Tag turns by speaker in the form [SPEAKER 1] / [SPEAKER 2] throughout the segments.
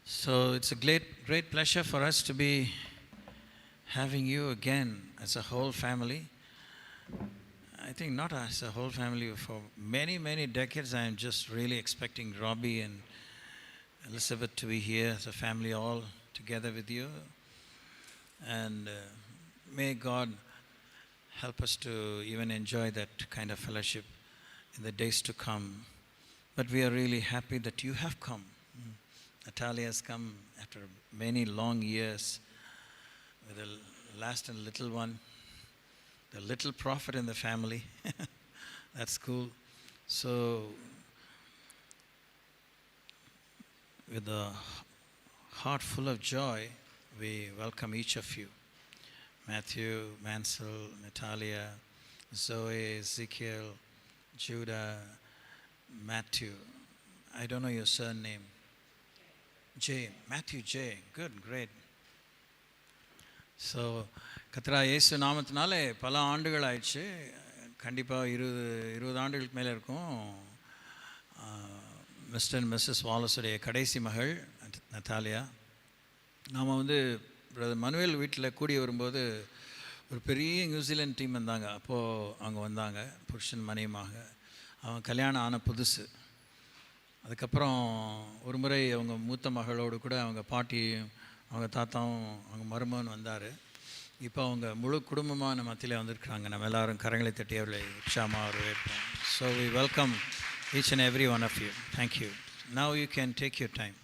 [SPEAKER 1] So it's a great pleasure for us to be having you again as a whole family. I think not as a whole family, for many decades I am just really expecting Robbie and Elizabeth to be here as a family all together with you. And may God help us to even enjoy that kind of fellowship in the days to come. But we are really happy that you have come. Natalia has come after many long years with the last and little one, the little prophet in the family. That's cool. So, with a heart full of joy, we welcome each of you. Matthew, Mansell, Natalia, Zoe, Ezekiel, Judah, Matthew. I don't know your surname. J. Matthew J. Good, great. So கத்ரா இயேசு நாமத்தினாலே பல ஆண்டுகள் ஆயிடுச்சு. கண்டிப்பாக 20 ஆண்டுகளுக்கு மேலே இருக்கும். மிஸ்டர் அண்ட் மிஸ்ஸஸ் வாலஸுடைய கடைசி மகள் நத்தாலியா. நாம் பிரதர் மனுவேல் வீட்டில் கூடி வரும்போது ஒரு பெரிய நியூசிலாந்து டீம் வந்தாங்க. அப்போது அவங்க வந்தாங்க புருஷன் மனைவியாக. அவன் கல்யாணம் ஆன புதுசு. அதுக்கப்புறம் ஒரு முறை அவங்க மூத்த மகளோடு கூட அவங்க பாட்டியும் அவங்க தாத்தாவும் அவங்க மருமகன் வந்தார். இப்போ அவங்க முழு குடும்பமாக நம்ம மத்தியில் வந்திருக்கிறாங்க. நம்ம எல்லோரும் கரங்களை தட்டி அவர்களை உற்சாகமாக வரவேற்போம். So we welcome each and every one of you. Thank you. Now you can take your time.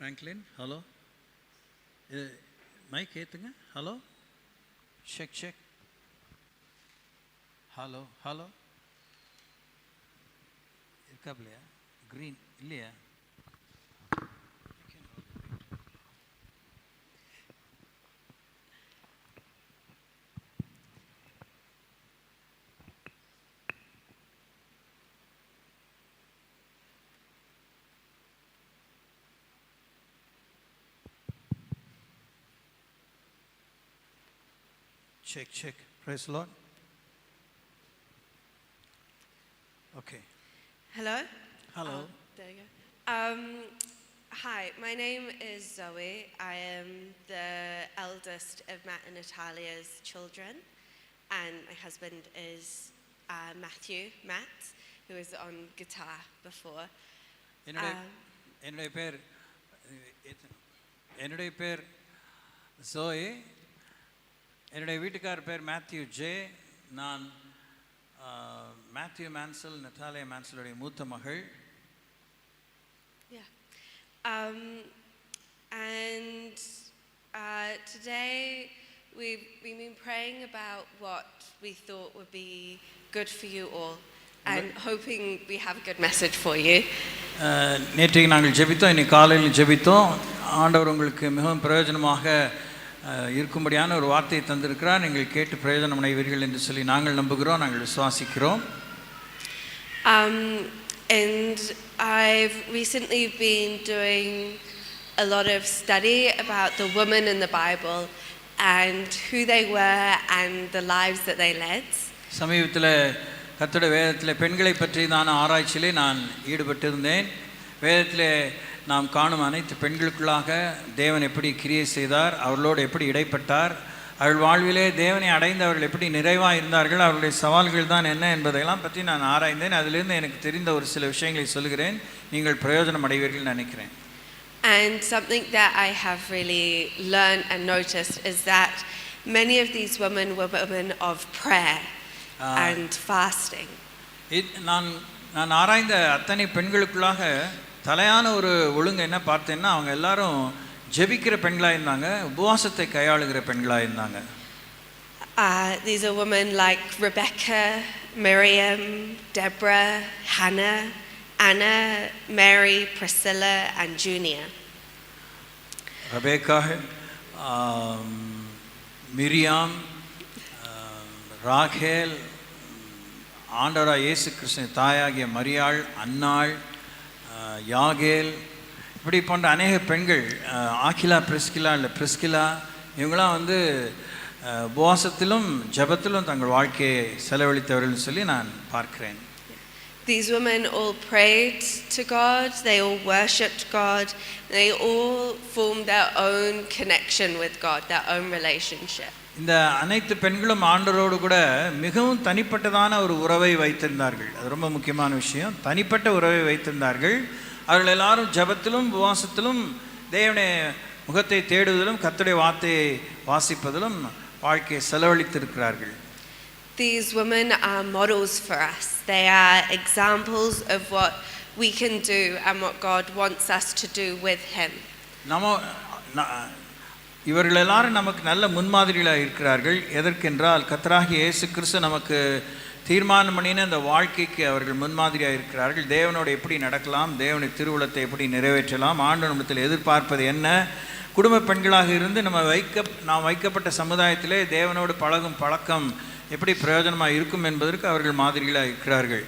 [SPEAKER 1] Franklin, hello. Mic ஏத்துங்க. Hello. Check. Hello. இருக்காப்லையா? Green இல்லையா? Check. Praise the Lord. Okay.
[SPEAKER 2] Hello.
[SPEAKER 1] There
[SPEAKER 2] you go. Hi, my name is Zoe. I am the eldest of Matt and Natalia's children, and my husband is Matt, who was on guitar before.
[SPEAKER 1] என்னுடைய பேர் Zoe. என்னுடைய வீட்டுக்கார் பேர் Matthew J. நான் Matthew மேன்சல், Natalia மேன்சலுடைய மூத்த மகள்.
[SPEAKER 2] And today we've been praying about what we thought would be good for you all and hoping we have a good message for you.
[SPEAKER 1] நேற்றைக்கு நாங்கள் ஜெபித்தோம், இன்னைக்கு காலையில் ஜெபித்தோம். ஆண்டவர் உங்களுக்கு மிகவும் பிரயோஜனமாக இருக்கும்படியான ஒரு வார்த்தையை தந்திருக்கிறார். நீங்கள் கேட்டு பிரயோஜனம் அடைவீர்கள் என்று சொல்லி நாங்கள் நம்புகிறோம், நாங்கள் விசுவாசிக்கிறோம்.
[SPEAKER 2] And I've recently been doing a lot of study about the women in the Bible and who they were and the lives that they led.
[SPEAKER 1] சமீபத்தில் கர்த்தருடைய வேதத்தில் பெண்களை பற்றி நான் ஆராய்ச்சியிலே நான் ஈடுபட்டிருந்தேன். வேதத்திலே நாம் காணும் அனைத்து பெண்களுக்குள்ளாக தேவன் எப்படி கிரியை செய்தார், அவர்களோடு எப்படி இடைப்பட்டார், அவர்கள் வாழ்விலே தேவனை அடைந்து அவர்கள் எப்படி நிறைவாக இருந்தார்கள், அவர்களுடைய சவால்கள் தான் என்ன என்பதையெல்லாம் பற்றி நான் ஆராய்ந்தேன். அதிலிருந்து எனக்கு தெரிந்த ஒரு சில விஷயங்களை சொல்கிறேன். நீங்கள் பிரயோஜனம் அடைவீர்கள் நினைக்கிறேன்.
[SPEAKER 2] And something that I have really learned and noticed is that many of these women were women of prayer and fasting.
[SPEAKER 1] நான் ஆராய்ந்த அத்தனை பெண்களுக்குள்ளாக தலையான ஒரு ஒழுங்கு என்ன பார்த்தேன்னா, அவங்க எல்லாரும் ஜெபிக்கிற பெண்களாக இருந்தாங்க, உபவாசத்தை கையாளுகிற பெண்களாக இருந்தாங்க.
[SPEAKER 2] These are women like Rebecca, Miriam, Deborah, Hannah, Anna, Mary, Priscilla and Junia.
[SPEAKER 1] Rebecca, Miriam, Rachel, ஆண்டவராக இயேசு கிறிஸ்து தாயாகிய மரியாள், அன்னாள், யாகேல், இப்படி போன்ற அநேக பெண்கள், ஆக்கிலா, பிரிஸ்கிலா இல்லை பிரிஸ்கிலா, இவங்களாம் வந்து உபவாசத்திலும் ஜெபத்திலும் தங்கள் வாழ்க்கையை செலவழித்தவர்கள் சொல்லி நான் பார்க்கிறேன்.
[SPEAKER 2] These women all prayed to God, they all worshipped God, they all formed their own connection with God, their own relationship.
[SPEAKER 1] இந்த அனைத்து பெண்களும் ஆண்டவரோடு கூட மிகவும் தனிப்பட்டதான ஒரு உறவை வைத்திருந்தார்கள். அது ரொம்ப முக்கியமான விஷயம். தனிப்பட்ட உறவை வைத்திருந்தார்கள். அவர்கள் எல்லாரும் ஜெபத்திலும் உபவாசத்திலும் தேவனுடைய முகத்தை தேடுவதிலும் கர்த்தருடைய வார்த்தையை வாசிப்பதிலும் வாழ்க்கையை செலவழித்திருக்கிறார்கள்.
[SPEAKER 2] These women are models for us. They are examples of what we can do and what God wants us to do with Him.
[SPEAKER 1] இவர்கள் எல்லாரும் நமக்கு நல்ல முன்மாதிரிகளாக இருக்கிறார்கள். எதற்கென்றால் கர்த்தராகிய இயேசு கிறிஸ்து நமக்கு தீர்மானம் பண்ணின அந்த வாழ்க்கைக்கு அவர்கள் முன்மாதிரியாக இருக்கிறார்கள். தேவனோடு எப்படி நடக்கலாம், தேவனுடைய திருவுளத்தை எப்படி நிறைவேற்றலாம், ஆண்டவரிடத்தில் எதிர்பார்ப்பது என்ன, குடும்ப பெண்களாக இருந்து நாம் வைக்கப்பட்ட சமுதாயத்திலே தேவனோடு பழகும் பழக்கம் எப்படி பிரயோஜனமாக இருக்கும் என்பதற்கு அவர்கள் மாதிரிகளாக இருக்கிறார்கள்.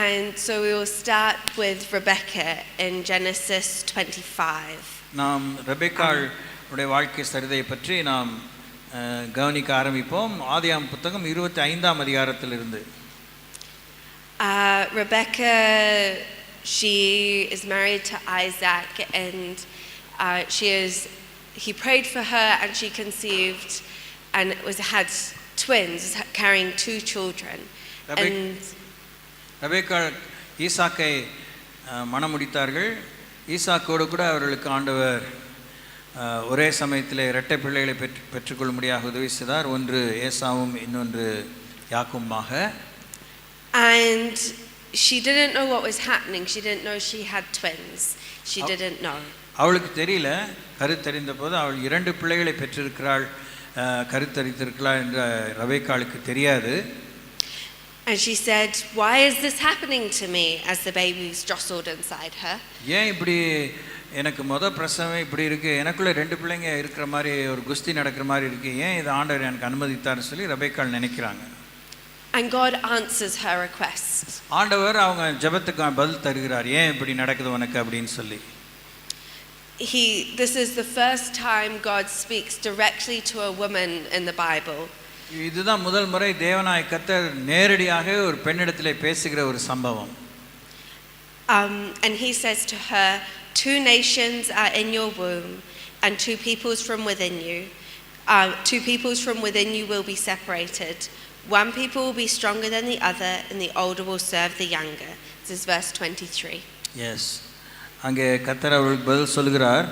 [SPEAKER 2] And so we will start with Rebecca in Genesis 25.
[SPEAKER 1] நாம் ரெபெக்காள் உடைய வாழ்க்கை சரிதையை பற்றி நாம் கவனிக்க ஆரம்பிப்போம். ஆதியாகமம் புத்தகம் 25ஆம் அதிகாரத்திலிருந்து.
[SPEAKER 2] Rebecca, she is married to Isaac, and he prayed for her and she conceived and had twins, carrying 2 children.
[SPEAKER 1] ரெபெக்காள் ஈசாக்கை மணமுடித்தார்கள். ஈசாக்கோடு கூட அவர்களுக்கு ஆண்டவர் ஒரே சமயத்தில் இரட்டை பிள்ளைகளை பெற்றுக்கொள்ளும்படியாக உதவி செய்தார். ஒன்று ஏசாவும் இன்னொன்று யாக்கோபுமாக.
[SPEAKER 2] And she didn't know what was happening. She didn't know she had twins. She didn't know.
[SPEAKER 1] அவளுக்கு தெரியல. கருத்தறிந்த போது அவள் 2 பிள்ளைகளை பெற்றிருக்கிறாள், கருத்தரித்திருக்கிறாள் என்ற ரெபெக்காளுக்கு தெரியாது.
[SPEAKER 2] And she said, "Why is this happening to me?" as the babies jostled inside her.
[SPEAKER 1] ஏன் இப்படி எனக்கு பிரசவம் இப்படி இருக்கு, எனக்குள்ள 2 பிள்ளைங்க இருக்கிற மாதிரி ஒரு குஸ்தி நடக்கிற மாதிரி இருக்கு, ஏன் இது ஆண்டவர் எனக்கு அனுமதித்தார்னு சொல்லி ரெபெக்காள் நினைக்கிறாங்க.
[SPEAKER 2] And God answers her request.
[SPEAKER 1] ஆண்டவர் அவங்க ஜெபத்துக்கு பதில் தருகிறார். ஏன் இப்படி நடக்குது உனக்கு அப்படின்னு சொல்லி.
[SPEAKER 2] This is the first time God speaks directly to a woman in the Bible.
[SPEAKER 1] இதுதான் முதல் முறை தேவனாய் கர்த்தர் நேரடியாக ஒரு பெண்ணிடத்திலே பேசுகிற ஒரு சம்பவம்.
[SPEAKER 2] And he says to her, 2 nations are in your womb, and 2 peoples from within you. 2 peoples from within you will be separated. One people will be stronger than the other, and the older will serve the younger. This is verse 23.
[SPEAKER 1] Yes. அங்கே கர்த்தர் அவர்களுக்கு பதில் சொல்கிறார்.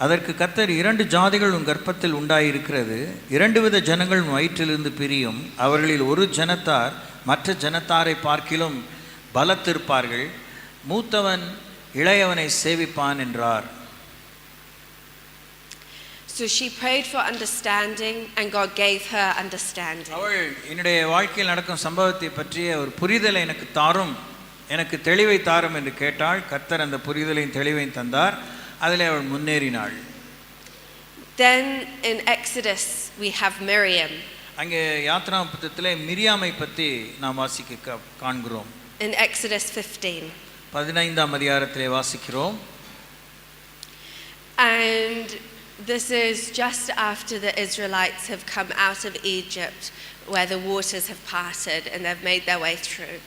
[SPEAKER 1] அதற்கு கர்த்தர் 2 ஜாதிகள் உன் கர்ப்பத்தில் உண்டாயிருக்கிறது, 2 வித ஜனங்கள் உன் வயிற்றிலிருந்து பிரியும், அவர்களில் ஒரு ஜனத்தார் மற்ற ஜனத்தாரை பார்க்கிலும் பலத்திருப்பார்கள், மூத்தவன் இளையவனை சேவிப்பான் என்றார்.
[SPEAKER 2] So she prayed for understanding, and God gave her understanding.
[SPEAKER 1] அவள் என்னுடைய வாழ்க்கையில் நடக்கும் சம்பவத்தை பற்றிய ஒரு புரிதலை எனக்கு தாரும், எனக்கு தெளிவை தாரும் என்று கேட்டாள். கர்த்தர் அந்த புரிதலையும் தெளிவையும் தந்தார். அதிலே அவள் முன்னேறினாள்.
[SPEAKER 2] Then in Exodus we have Miriam.
[SPEAKER 1] அங்கே யாத்ராகம புத்தகத்திலே மிரியாமை பற்றி நாம் வாசிக்க காண்கிறோம்.
[SPEAKER 2] In Exodus 15.
[SPEAKER 1] 15ஆம் அதிகாரத்திலே வாசிக்கிறோம்.
[SPEAKER 2] And this is just after the Israelites have come out of Egypt, where the waters have parted and they've made their way through.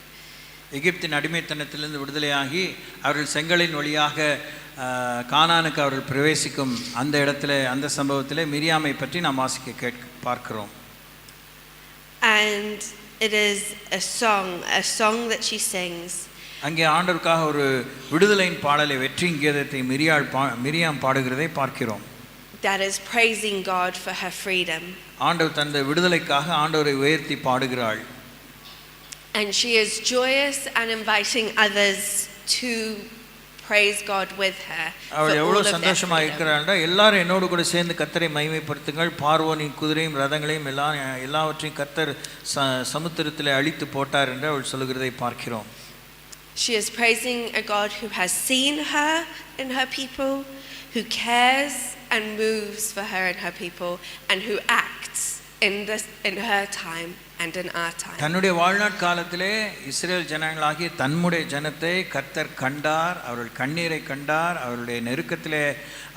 [SPEAKER 1] எகிப்தின் அடிமைத்தனத்திலிருந்து விடுதலையாகி அவர்கள் செங்கலின் வழியாக கானானுக்கு அவர்கள் பிரவேசிக்கும் அந்த இடத்துல, அந்த சம்பவத்திலே மிரியாமை பற்றி நாம் வாசிக்க பார்க்கிறோம்.
[SPEAKER 2] And it is a song that she sings.
[SPEAKER 1] அங்கே ஆண்டவருக்காக ஒரு விடுதலையின் பாடலை, வெற்றியின் கீதத்தை மிரியாம் பாடுகிறதை பார்க்கிறோம்.
[SPEAKER 2] That is praising God for her freedom.
[SPEAKER 1] ஆண்டவர் தந்த விடுதலைக்காக ஆண்டவரை உயர்த்தி பாடுகிறாள்.
[SPEAKER 2] And she is joyous and inviting others to praise God with her.
[SPEAKER 1] அவள் எவ்வளவு சந்தோஷமா இருக்கிறாள்டா, எல்லாரும் என்னோடு கூட சேர்ந்து கர்த்தரை மகிமைப்படுத்துங்கள், பார்வோனின் குதிரையும் ரதங்களையும் எல்லாவற்றையும் கர்த்தர் சமுத்திரத்திலே அழித்து போட்டார் என்று அவள் சொல்கிறதை பார்க்கிறோம்.
[SPEAKER 2] She is praising a God who has seen her in her people, who cares and moves for her and her people, and who acts in her time and in our time.
[SPEAKER 1] தன்னுடைய வாழ்நாட் காலத்திலே Israel ஜனங்களாகிய தன்னுடைய ஜனத்தை கர்த்தர் கண்டார், அவர்கள் கண்ணீரை கண்டார், அவருடைய நெருக்கத்திலே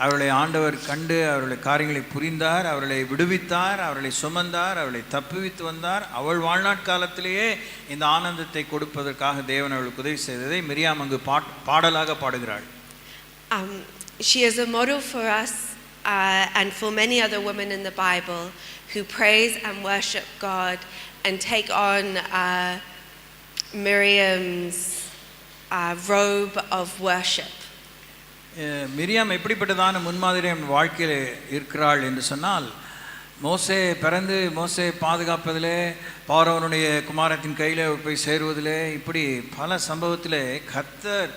[SPEAKER 1] அவர்களை ஆண்டவர் கண்டு அவருடைய காரியங்களை புரிந்தார், அவர்களை விடுவித்தார், அவர்களை சுமந்தார், அவர்களை தப்புவித்து வந்தார். அவள் வாழ்நாட் காலத்திலேயே இந்த ஆனந்தத்தை கொடுப்பதற்காக தேவன் அவளுக்கு உதவி செய்ததை மிரியாம் அங்கு பாடலாக பாடுகிறாள்.
[SPEAKER 2] She is a model for us and for many other women in the Bible who praise and worship God and take on Miriam's robe of worship.
[SPEAKER 1] Miriam எப்படிப்பட்டதான முன்மாதிரி வாழ்க்கையில் இருக்கிறாள் என்று சொன்னால், மோசே பிறந்து மோசே பாதுகாப்பதிலே, பார்வோனுடைய குமாரத்தின் கையில் போய் சேருவதிலே, இப்படி பல சம்பவத்திலே கர்த்தர்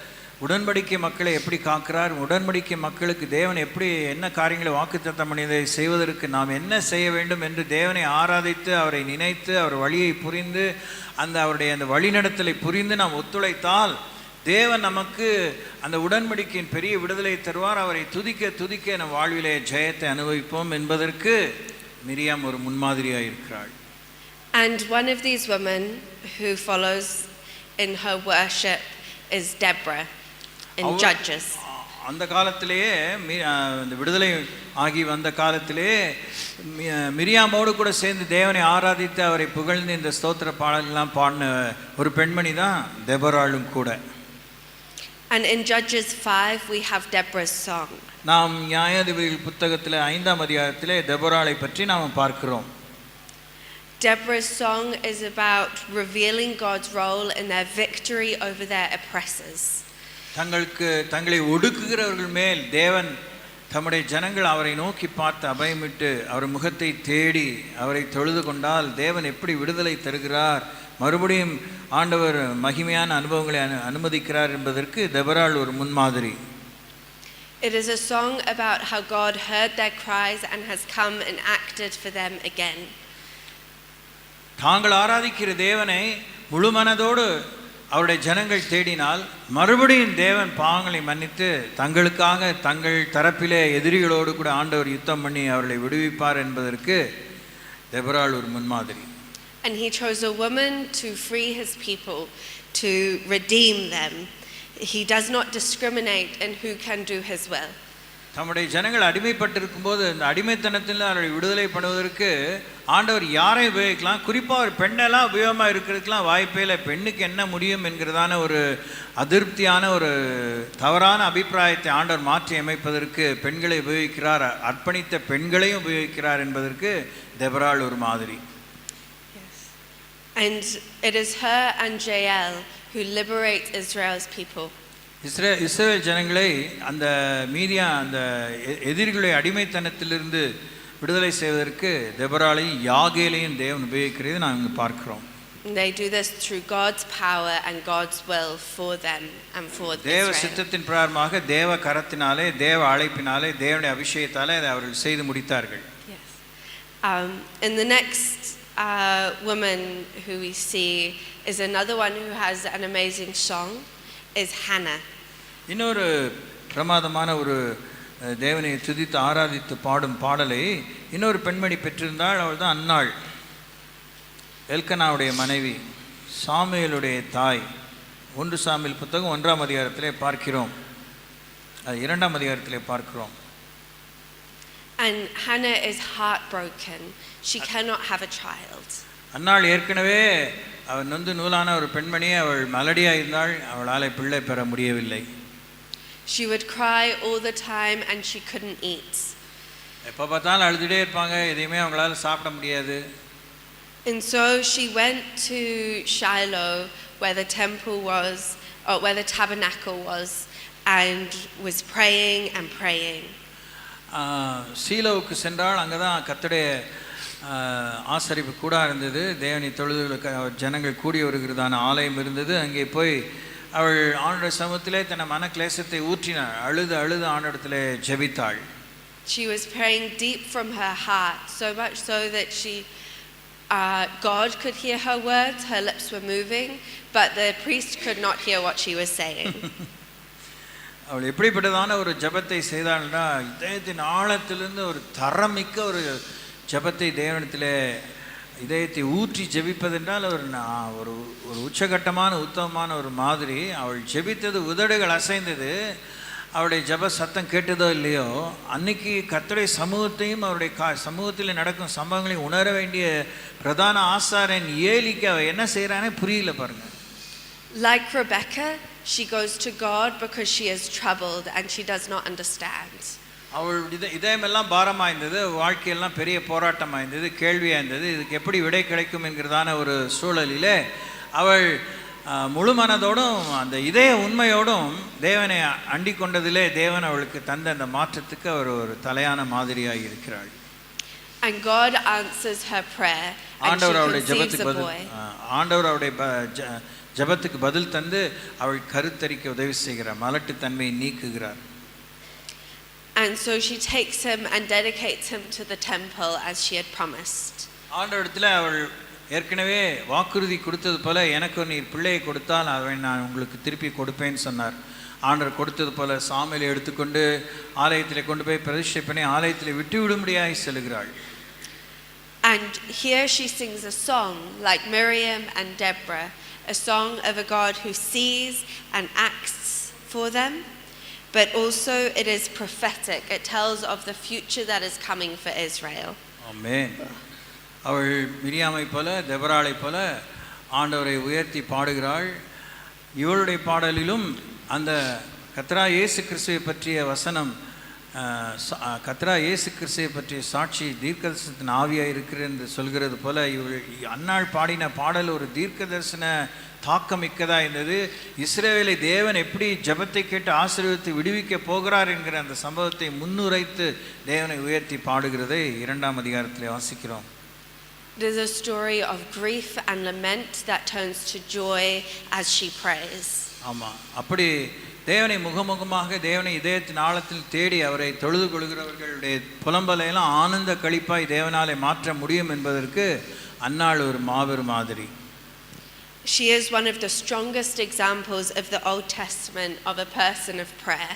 [SPEAKER 1] உடன்படிக்கை மக்களை எப்படி காக்கிறார், உடன்படிக்கை மக்களுக்கு தேவன் எப்படி என்ன காரியங்களை வாக்குத்தத்தம் பண்ணியதை செய்வதற்கு நாம் என்ன செய்ய வேண்டும் என்று தேவனை ஆராதித்து அவரை நினைத்து அவர் வழியை புரிந்து அவருடைய அந்த வழிநடத்தலை புரிந்து நாம் ஒத்துழைத்தால் தேவன் நமக்கு அந்த உடன்படிக்கையின் பெரிய விடுதலை தருவார். அவரை துதிக்க துதிக்க நம் வாழ்விலே ஜெயத்தை அனுபவிப்போம் என்பதற்கு மிரியாம் ஒரு முன்மாதிரியாக இருக்கிறாள்.
[SPEAKER 2] And one of these women who follows in her worship is Deborah in Judges.
[SPEAKER 1] அந்த காலத்திலேயே இந்த விடுதலை ஆகி வந்த காலத்திலே மிரியாமோடு கூட சேர்ந்து தேவனை ஆராதித்து அவரை புகழ்ந்து இந்த ஸ்தோத்திர பாடல்கள்லாம் பாடின ஒரு பெண்மணி தான் தெபொராளும் கூட.
[SPEAKER 2] And in Judges 5 we have Deborah's song.
[SPEAKER 1] நாம் நியாயாதிபதிகள் புத்தகத்தில் 5ஆம் அதிகாரத்திலே தெபொராளை பற்றி நாம் பார்க்கிறோம்.
[SPEAKER 2] Deborah's song is about revealing God's role in their victory over their oppressors. தங்களை ஒடுக்குகிறவர்கள் மேல் தேவன் தம்முடைய ஜனங்கள் அவரை நோக்கி பார்த்து அபயமிட்டு அவர் முகத்தை தேடி அவரை தொழுது கொண்டால் தேவன் எப்படி விடுதலை தருகிறார், மறுபடியும் ஆண்டவர் மகிமையான அனுபவங்களை அனுமதிக்கிறார் என்பதற்கு தெபொராள் ஒரு முன்மாதிரி. It is a song about how God heard their cries and has come and acted for them again.
[SPEAKER 1] தாங்கள் ஆராதிக்கிற தேவனை முழு மனதோடு அவருடைய ஜனங்கள் தேடினால் மறுபடியும் தேவன் பாவங்களை மன்னித்து தங்களுக்காக தங்கள் தரப்பிலே எதிரிகளோடு கூட ஆண்டவர் யுத்தம் பண்ணி அவர்களை விடுவிப்பார் என்பதற்கு தெபொராள் ஒரு முன்மாதிரி.
[SPEAKER 2] And he chose a woman to free his people, to redeem them. He does not discriminate in who can do his will.
[SPEAKER 1] தம்முடைய ஜனங்கள் அடிமைப்பட்டிருக்கும் போது அந்த அடிமைத்தனத்தில் அவர்களை விடுதலை பண்ணுவதற்கு ஆண்டவர் யாரை உபயோகிக்கலாம், குறிப்பாக ஒரு பெண்ணெல்லாம் உபயோகமாக இருக்கிறதுக்கெலாம் வாய்ப்பே இல்லை. பெண்ணுக்கு என்ன முடியும் என்கிறதான ஒரு அதிருப்தியான ஒரு தவறான அபிப்பிராயத்தை ஆண்டவர் மாற்றி அமைப்பதற்கு பெண்களை உபயோகிக்கிறார், அர்ப்பணித்த பெண்களையும் உபயோகிக்கிறார் என்பதற்கு தெபொராள் ஒரு மாதிரி.
[SPEAKER 2] And it is her and Jael who liberate Israel's people.
[SPEAKER 1] இஸ்ரவேல் ஜனங்களை அந்த மீதியா அந்த எதிரிகளுடைய அடிமைத்தனத்திலிருந்து விடுதலை செய்வதற்கு தெபொராளையும் யாகேலையும் தேவன் உபயோகிக்கிறதை நாம் இங்கு பார்க்கிறோம்.
[SPEAKER 2] They do this through God's power and God's will for them and for Israel.
[SPEAKER 1] தேவ சித்தத்தின் பிரகாரமாக தேவ கரத்தினாலே தேவ அழைப்பினாலே தேவனுடைய அபிஷேகத்தாலே அதை அவர்கள் செய்து முடித்தார்கள்.
[SPEAKER 2] Yes. In the next woman who we see is another one who has an amazing song, is Hannah.
[SPEAKER 1] இன்னொரு பிரமாதமான ஒரு தேவனை துதித்து ஆராதித்து பாடும் பாடலை இன்னொரு பெண்மணி பெற்றிருந்தாள். அவள் தான் அன்னாள், எல்கனாவுடைய மனைவி, சாமுவேலுடைய தாய். 1 சாமுவேல் புத்தகம் 1ஆம் அதிகாரத்திலே பார்க்கிறோம், 2ஆம் அதிகாரத்திலே பார்க்கிறோம்.
[SPEAKER 2] And Hannah is heartbroken. She cannot have a child.
[SPEAKER 1] அன்னாள் ஏற்கனவே அவள் நொந்து நூலான ஒரு பெண்மணி, அவள் மலடியாக இருந்தாள், அவளால் பிள்ளை பெற முடியவில்லை.
[SPEAKER 2] She would cry all the time and she couldn't eat.
[SPEAKER 1] எப்போ பார்த்தாலும் அழுதுகிட்டே இருப்பாங்க, எதையுமே அவங்களால சாப்பிட முடியாது.
[SPEAKER 2] And so she went to Shiloh where the temple was, or where the tabernacle was, and was praying and praying.
[SPEAKER 1] சீலோவுக்கு சென்றால் அங்கே தான் கர்த்தருடைய ஆசரிப்பு கூட இருந்தது, தேவனை தொழுது ஜனங்கள் கூடி வருகிறதான ஆலயம் இருந்தது. அங்கே போய் அவள் ஆண்டோட சமூகத்திலே தன் மன கிளேசத்தை ஊற்றினாள், அழுது அழுது ஆண்டோடத்திலே ஜெபித்தாள்.
[SPEAKER 2] She was praying deep from her heart, so much so that God could hear her words, her lips were moving, but the priest could not hear what she was saying.
[SPEAKER 1] அவள் எப்படிப்பட்டதான ஒரு ஜெபத்தை செய்தாள்னா, இதயத்தின் ஆழத்திலிருந்து ஒரு தரமிக்க ஒரு ஜெபத்தை தேவனிடத்தில் இதயத்தை ஊற்றி ஜெபிப்பதென்றால் ஒரு ஒரு ஒரு உச்சகட்டமான உத்தமமான ஒரு மாதிரி. அவள் ஜெபித்தது, உதடுகள் அசைந்தது, அவருடைய ஜெப சத்தம் கேட்டதோ இல்லையோ, அன்னைக்கு கர்த்தருடைய சமூகத்தையும் அவருடைய சமூகத்தில் நடக்கும் சம்பவங்களையும் உணர வேண்டிய பிரதான ஆசாரியன் ஏலிக்கு அவ என்ன செய்கிறானே புரியல பாருங்க.
[SPEAKER 2] Like Rebecca, she goes to God because she is troubled and she does not understand.
[SPEAKER 1] அவள் இதயமெல்லாம் பாரமாக இருந்தது, வாழ்க்கையெல்லாம் பெரிய போராட்டமாக இருந்தது, கேள்வியாக இருந்தது. இதுக்கு எப்படி விடை கிடைக்கும் என்கிறதான ஒரு சூழலிலே அவள் முழு மனதோடும் அந்த இதய உண்மையோடும் தேவனை அண்டி கொண்டதிலே தேவன் அவளுக்கு தந்த அந்த மாற்றத்துக்கு அவர் ஒரு தலையான மாதிரியாக இருக்கிறாள்.
[SPEAKER 2] And God answers her prayer and she conceives a boy.
[SPEAKER 1] ஆண்டவர் அவருடைய ஜெபத்துக்கு பதில் தந்து அவள் கருத்தரிக்க உதவி செய்கிறார், மலட்டுத்தன்மையை நீக்குகிறார்.
[SPEAKER 2] And so she takes him and dedicates him to the temple as she had promised. ஆண்டவரிடத்தில் அவள் ஏற்கனவே வாக்குறுதி கொடுத்தது போல, எனக்கு நீர் பிள்ளையை கொடுத்தால் அதை நான் உங்களுக்கு திருப்பி கொடுப்பேன்னு சொன்னார். ஆண்டவர் கொடுத்தது போல சாமுவேலை எடுத்துக்கொண்டு ஆலயத்தில் கொண்டு போய் பிரதிஷ்டை பண்ணி ஆலயத்தில் விட்டு விடும்படியாக செல்கிறாள். And here she sings a song like Miriam and Deborah, a song of a God who sees and acts for them, but also it is prophetic. It tells of the future that is coming for Israel.
[SPEAKER 1] Amen. அவள் மிரியாமை போல தெபராளை போல ஆண்டவரை உயர்த்தி பாடுகிறாள். இவளுடைய பாடலிலும் அந்த கர்த்தராகிய இயேசு கிறிஸ்துவை பற்றிய வசனம், கர்த்தராகிய இயேசு கிறிஸ்துவை பற்றிய சாட்சி தீர்க்கதரிசனத்தின் ஆவியாக இருக்கிறது என்று சொல்கிறது போல இவள் அன்னாள் பாடின பாடல் ஒரு தீர்க்க தரிசன தாக்கமிக்கதாக இருந்தது. இஸ்ரவேலை தேவன் எப்படி ஜெபத்தை கேட்டு ஆசீர்வதித்து விடுவிக்க போகிறார் என்கிற அந்த சம்பவத்தை முன்னுரைத்து தேவனை உயர்த்தி பாடுகிறதை 2ஆம் அதிகாரத்தில் வாசிக்கிறோம்.
[SPEAKER 2] It is a story of grief and lament that turns to joy as she prays.
[SPEAKER 1] ஆமாம், அப்படி தேவனை முகமுகமாக தேவனை இதயத்தின் ஆழத்தில் தேடி அவரை தொழுது கொள்கிறவர்களுடைய புலம்பலையெல்லாம் ஆனந்த களிப்பாய் தேவனாலே மாற்ற முடியும் என்பதற்கு அன்னாள் ஒரு மாபெரும் மாதிரி.
[SPEAKER 2] She is one of the strongest examples of the Old Testament of a person of prayer.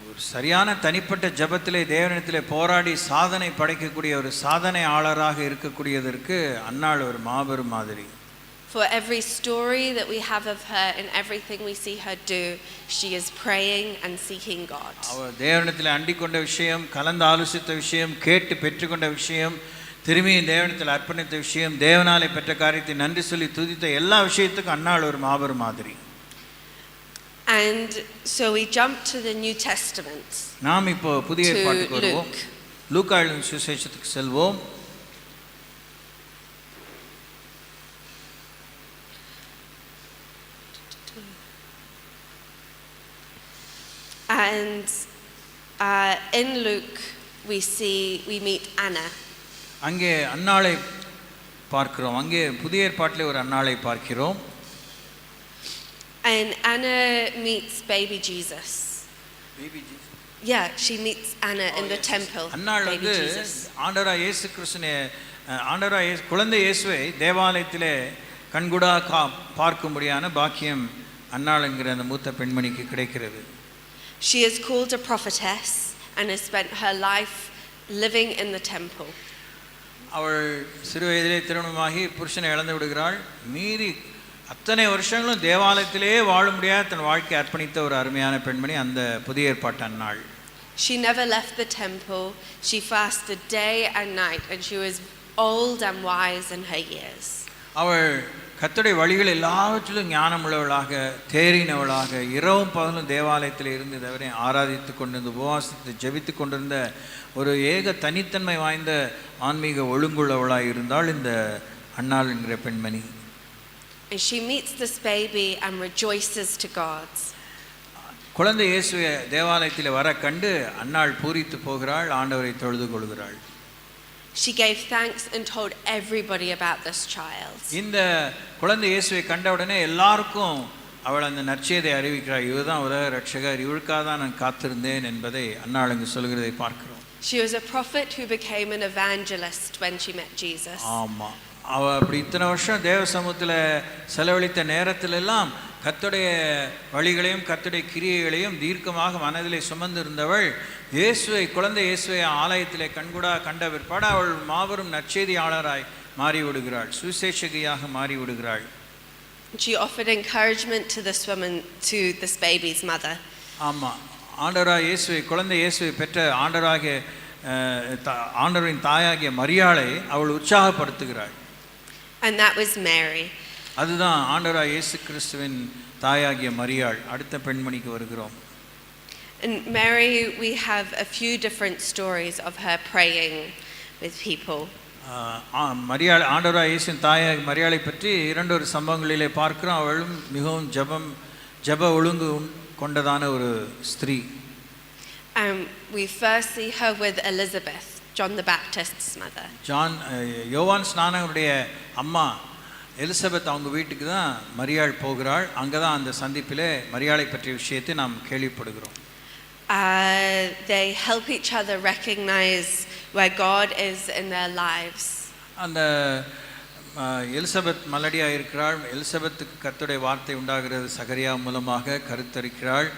[SPEAKER 1] ஒரு சரியான தனிப்பட்ட ஜெபத்திலே தேவனிடத்திலே போராடி சாதனை படைக்கக்கூடிய ஒரு சாதனையாளராக இருக்கக்கூடியதற்கு அன்னாள் ஒரு மாபெரும் மாதிரி.
[SPEAKER 2] For every story that we have of her and everything we see her do, she is praying and seeking God.
[SPEAKER 1] அவ தேவனிடத்திலே அண்டிக் கொண்ட விஷயம், கலந்து ஆலோசித்த விஷயம், கேட்டு பெற்றுக்கொண்ட விஷயம், திரும்பி தேவனிடத்தில் அர்ப்பணித்த விஷயம், தேவனாலே பெற்ற காரியத்தை நன்றி சொல்லி துதித்த எல்லா விஷயத்துக்கும் அன்னாள் ஒரு மாபெரும் மாதிரி.
[SPEAKER 2] And so we jump to the New Testament.
[SPEAKER 1] நாம் இப்போ புதிய ஏற்பாட்டுக்கு வருவோம். லூக்கா எழுதின சுவிசேஷத்துக்கு செல்வோம்.
[SPEAKER 2] And in Luke we meet Anna.
[SPEAKER 1] அங்கே அன்னாளை பார்க்கிறோம். அங்கே புதிய ஏற்பாட்டிலே ஒரு அன்னாளை பார்க்கிறோம்.
[SPEAKER 2] And Anna meets baby Jesus.
[SPEAKER 1] Baby Jesus.
[SPEAKER 2] Yeah, she meets Anna in the temple.
[SPEAKER 1] Annal
[SPEAKER 2] baby
[SPEAKER 1] வந்து
[SPEAKER 2] Jesus.
[SPEAKER 1] ஆண்டவராகிய இயேசு கிறிஸ்துவினை ஆண்டவராகிய குழந்தை இயேசுவை தேவாலயத்திலே கண்கூடா பார்க்கும்படியான பாக்கியம் அன்னாள் என்கிற அந்த மூத்த பெண்மணிக்கு கிடைக்கிறது.
[SPEAKER 2] She is called a prophetess and has spent her life living in the temple.
[SPEAKER 1] அவள் சிறு வயதிலே திருமணமாகி புருஷனை இழந்து விடுகிறாள். மீறி அத்தனை வருஷங்களும் தேவாலயத்திலே வாழ முடியாத தன் வாழ்க்கை அர்ப்பணித்த ஒரு அருமையான பெண்மணி அந்த புதிய ஏற்பாட்டு அன்னாள்.
[SPEAKER 2] She never left the temple. She fasted day and night and she was old and wise in her years.
[SPEAKER 1] அவள் கர்த்தருடைய வழிகள் எல்லாவற்றிலும் ஞானமுள்ளவளாக தேறினவளாக இரவும் பகலும் தேவாலயத்தில் இருந்து தேவனை ஆராதித்து கொண்டிருந்த உபவாசித்து ஜெபித்து கொண்டிருந்த ஒரு ஏக தனித்தன்மை வாய்ந்த ஆன்மீக ஒழுங்குள்ளவளாக இருந்தால் இந்த அன்னாள் என்கிற பெண்மணி.
[SPEAKER 2] And she meets this baby and rejoices to God.
[SPEAKER 1] குழந்தை இயேசுவை தேவாலயத்தில் வர கண்டு அன்னாள் பூரித்து போகிறாள், ஆண்டவரை தொழுது கொள்கிறாள்.
[SPEAKER 2] She gave thanks and told everybody about this child.
[SPEAKER 1] இந்த குழந்தை இயேசுவை கண்டவுடனே எல்லாருக்கும் அவள் அந்த நற்செய்தியை அறிவிக்கிறாள். இவர்தான் உலக ரட்சகர், இவளுக்காக தான் நான் காத்திருந்தேன் என்பதை அன்னாள் அங்கு சொல்கிறதை பார்க்கிறோம்.
[SPEAKER 2] She was a prophet who became an evangelist when she met Jesus.
[SPEAKER 1] ஆமாம், அவள் அப்படி இத்தனை வருஷம் தேவ சமூகத்தில் செலவழித்த நேரத்திலெல்லாம் கர்த்தருடைய வழிகளையும் கர்த்தருடைய கிரியைகளையும் தீர்க்கமாக மனதிலே சுமந்திருந்தவள் குழந்தை இயேசுவை ஆலயத்திலே கண்கூடாக கண்ட பிற்பாடு அவள் மாபெரும் நற்செய்தியாளராய் மாறிவிடுகிறாள், சுவிசேஷகியாக மாறிவிடுகிறாள்.
[SPEAKER 2] She offered encouragement to this woman, to this baby's mother.
[SPEAKER 1] ஆமாம், ஆண்டவராக இயேசுவை குழந்தை இயேசுவை பெற்ற ஆண்டவரின் தாயாகிய மரியாளை அவள் உற்சாகப்படுத்துகிறாள்.
[SPEAKER 2] And that was Mary.
[SPEAKER 1] அதுதான் ஆண்டவராக இயேசு கிறிஸ்துவின் தாயாகிய மரியாள். அடுத்த பெண்மணிக்கு வருகிறோம்.
[SPEAKER 2] And Mary, we have a few different stories of her praying with people.
[SPEAKER 1] மரியாள் ஆண்டவராக இயேசுவின் தாயாகிய மரியாளை பற்றி இரண்டொரு சம்பவங்களிலே பார்க்கிறோம். அவளும் மிகவும் ஜெப ஒழுங்கு கொண்டதான ஒரு ஸ்திரீ.
[SPEAKER 2] We first see her with Elizabeth, John the Baptist's mother.
[SPEAKER 1] யோவான் ஸ்நானகனுடைய அம்மா எலிசபெத் அவங்க வீட்டுக்கு தான் மரியாள் போகிறாள். அங்கே தான் அந்த சந்திப்பிலே மரியாளை பற்றிய விஷயத்தை நாம் கேள்விப்படுகிறோம்.
[SPEAKER 2] They help each other recognize where God is in their lives.
[SPEAKER 1] அந்த எலிசபெத் மலடியாக இருக்கிறாள். எலிசபெத்துக்கு கர்த்தருடைய வார்த்தை உண்டாகிறது, சகரியா மூலமாக கருத்தரிக்கிறாள்.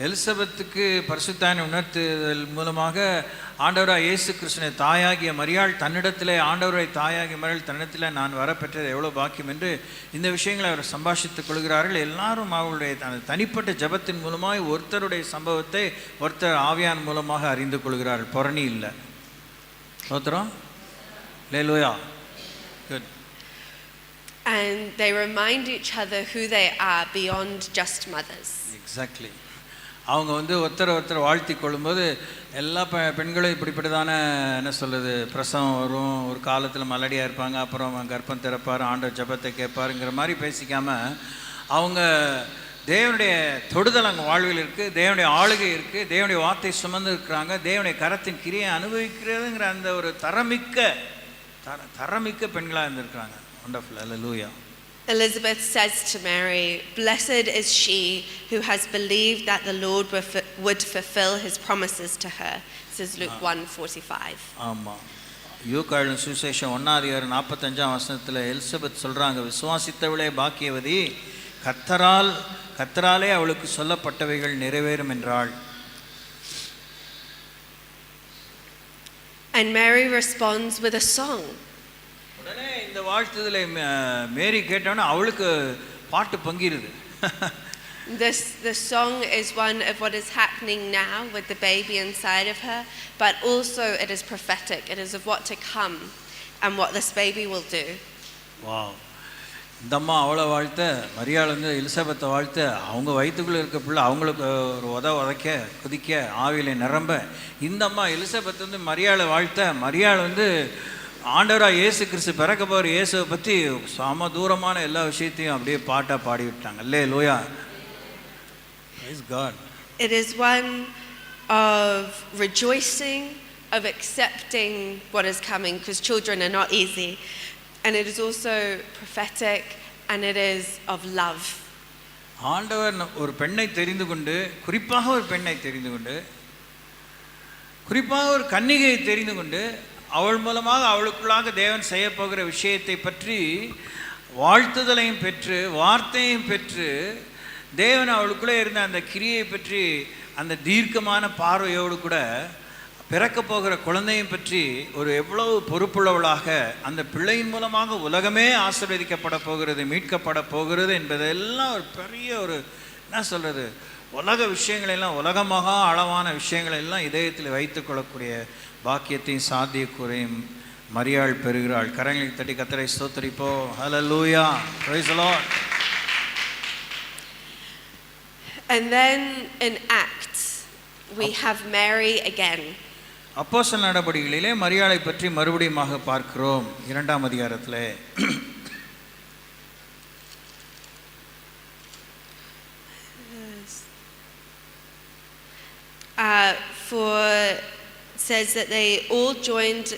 [SPEAKER 1] எலிசபெத்துக்கு பரிசுத்தானை உணர்த்துதல் மூலமாக ஆண்டவராக இயேசு கிறிஸ்துவின் தாயாகிய மரியாள் தன்னிடத்தில் ஆண்டவரை தாயாகிய மரியாள் தன்னிடத்தில் நான் வரப்பெற்றது எவ்வளோ பாக்கியம் என்று இந்த விஷயங்களை அவர் சம்பாஷித்துக் கொள்கிறார்கள். எல்லாரும் அவர்களுடைய தனிப்பட்ட ஜபத்தின் மூலமாக ஒருத்தருடைய சம்பவத்தை ஒருத்தர் ஆவியான் மூலமாக அறிந்து கொள்கிறார்கள். புரணி இல்லை. சோத்திரம் லேலூயா. Good.
[SPEAKER 2] And they remind each other who they are beyond just mothers.
[SPEAKER 1] Exactly. அவங்க ஒருத்தர் வாழ்த்தி கொள்ளும்போது எல்லா பெண்களும் இப்படிப்பட்டதான என்ன சொல்கிறது பிரசவம் வரும், ஒரு காலத்தில் மலடியாக இருப்பாங்க, அப்புறம் கர்ப்பம் திறப்பார், ஆண்டவர் ஜபத்தை கேட்பாருங்கிற மாதிரி பேசிக்காமல் அவங்க தேவனுடைய தொடுதல் அங்கே வாழ்வில் இருக்குது, தேவனுடைய ஆளுகை இருக்குது, தேவனுடைய வார்த்தை சுமந்து இருக்கிறாங்க, தேவனுடைய கரத்தின் கிரியை அனுபவிக்கிறதுங்கிற அந்த ஒரு தரமிக்க பெண்களாக இருந்திருக்கிறாங்க. Wonderful. Hallelujah.
[SPEAKER 2] Elizabeth says to Mary, "Blessed is she who has believed that the Lord would fulfill his promises to her." This is Luke 1:45.
[SPEAKER 1] ஆமாம், யூகாயின் சுவிசேஷம் 1:45 எலிசபெத் சொல்கிறாங்க, விசுவாசித்தவளே பாக்கியவதி, கர்த்தராலே அவளுக்கு சொல்லப்பட்டவைகள் நிறைவேறும் என்றாள்.
[SPEAKER 2] And Mary responds with a song.
[SPEAKER 1] உடனே இந்த வாழ்த்துதலை மேரி கேட்டோன்னா அவளுக்கு பாட்டு பொங்கிருது.
[SPEAKER 2] This song is one of what is happening now with the baby inside of her, but also it is prophetic. It is of what to come and what this baby will do.
[SPEAKER 1] Wow. இந்த அம்மா அவளை வாழ்த்த, மரியாள் எலிசபெத்தை வாழ்த்த, அவங்க வயிற்றுக்குள்ளே இருக்க பிள்ளை அவங்களுக்கு ஒரு உதைக்க குதிக்க ஆவியில நிரம்ப, இந்த அம்மா எலிசபெத் மரியாளை வாழ்த்த, மரியாள் ஆண்டவராக இயேசு கிறிஸ்து பிறக்க போகிற இயேசுவை பற்றி சம தூரமான எல்லா விஷயத்தையும் அப்படியே பாட்டாக பாடி விட்டாங்க. அல்லேலூயா. Praise God.
[SPEAKER 2] It is one of rejoicing, of accepting what is coming, because children are not easy, and it is also prophetic, and it is of love.
[SPEAKER 1] ஆண்டவர் ஒரு பெண்ணை தெரிந்து கொண்டு, குறிப்பாக ஒரு பெண்ணை தெரிந்து கொண்டு, குறிப்பாக ஒரு கன்னிகையை தெரிந்து கொண்டு, அவள் மூலமாக அவளுக்குள்ளாக தேவன் செய்ய போகிற விஷயத்தை பற்றி வாழ்த்துதலையும் பெற்று வார்த்தையும் பெற்று தேவன் அவளுக்குள்ளே இருந்த அந்த கிரியை பற்றி அந்த தீர்க்கமான பார்வையோடு கூட பிறக்க போகிற குழந்தையும் பற்றி ஒரு எவ்வளவு பொறுப்புள்ளவளாக அந்த பிள்ளையின் மூலமாக உலகமே ஆசீர்வதிக்கப்பட போகிறது, மீட்கப்பட போகிறது என்பதெல்லாம் ஒரு பெரிய ஒரு என்ன சொல்கிறது உலக விஷயங்களெல்லாம் உலகமாக அளவான விஷயங்களெல்லாம் இதயத்தில் வைத்துக் கொள்ளக்கூடிய பாக்கியத்தையும் சாத்தியக்கூறையும் மரியாள் பெறுகிறாள். கரங்களை தட்டி கர்த்தரை ஸ்தோத்திரிப்போம். Hallelujah. Praise the Lord.
[SPEAKER 2] And then in Acts we have Mary again.
[SPEAKER 1] அப்போஸ்தலர் நடபடிகளிலே மரியாளை பற்றி மறுபடியுமாக பார்க்கிறோம் 2ஆம் அதிகாரத்திலே.
[SPEAKER 2] For says that they all joined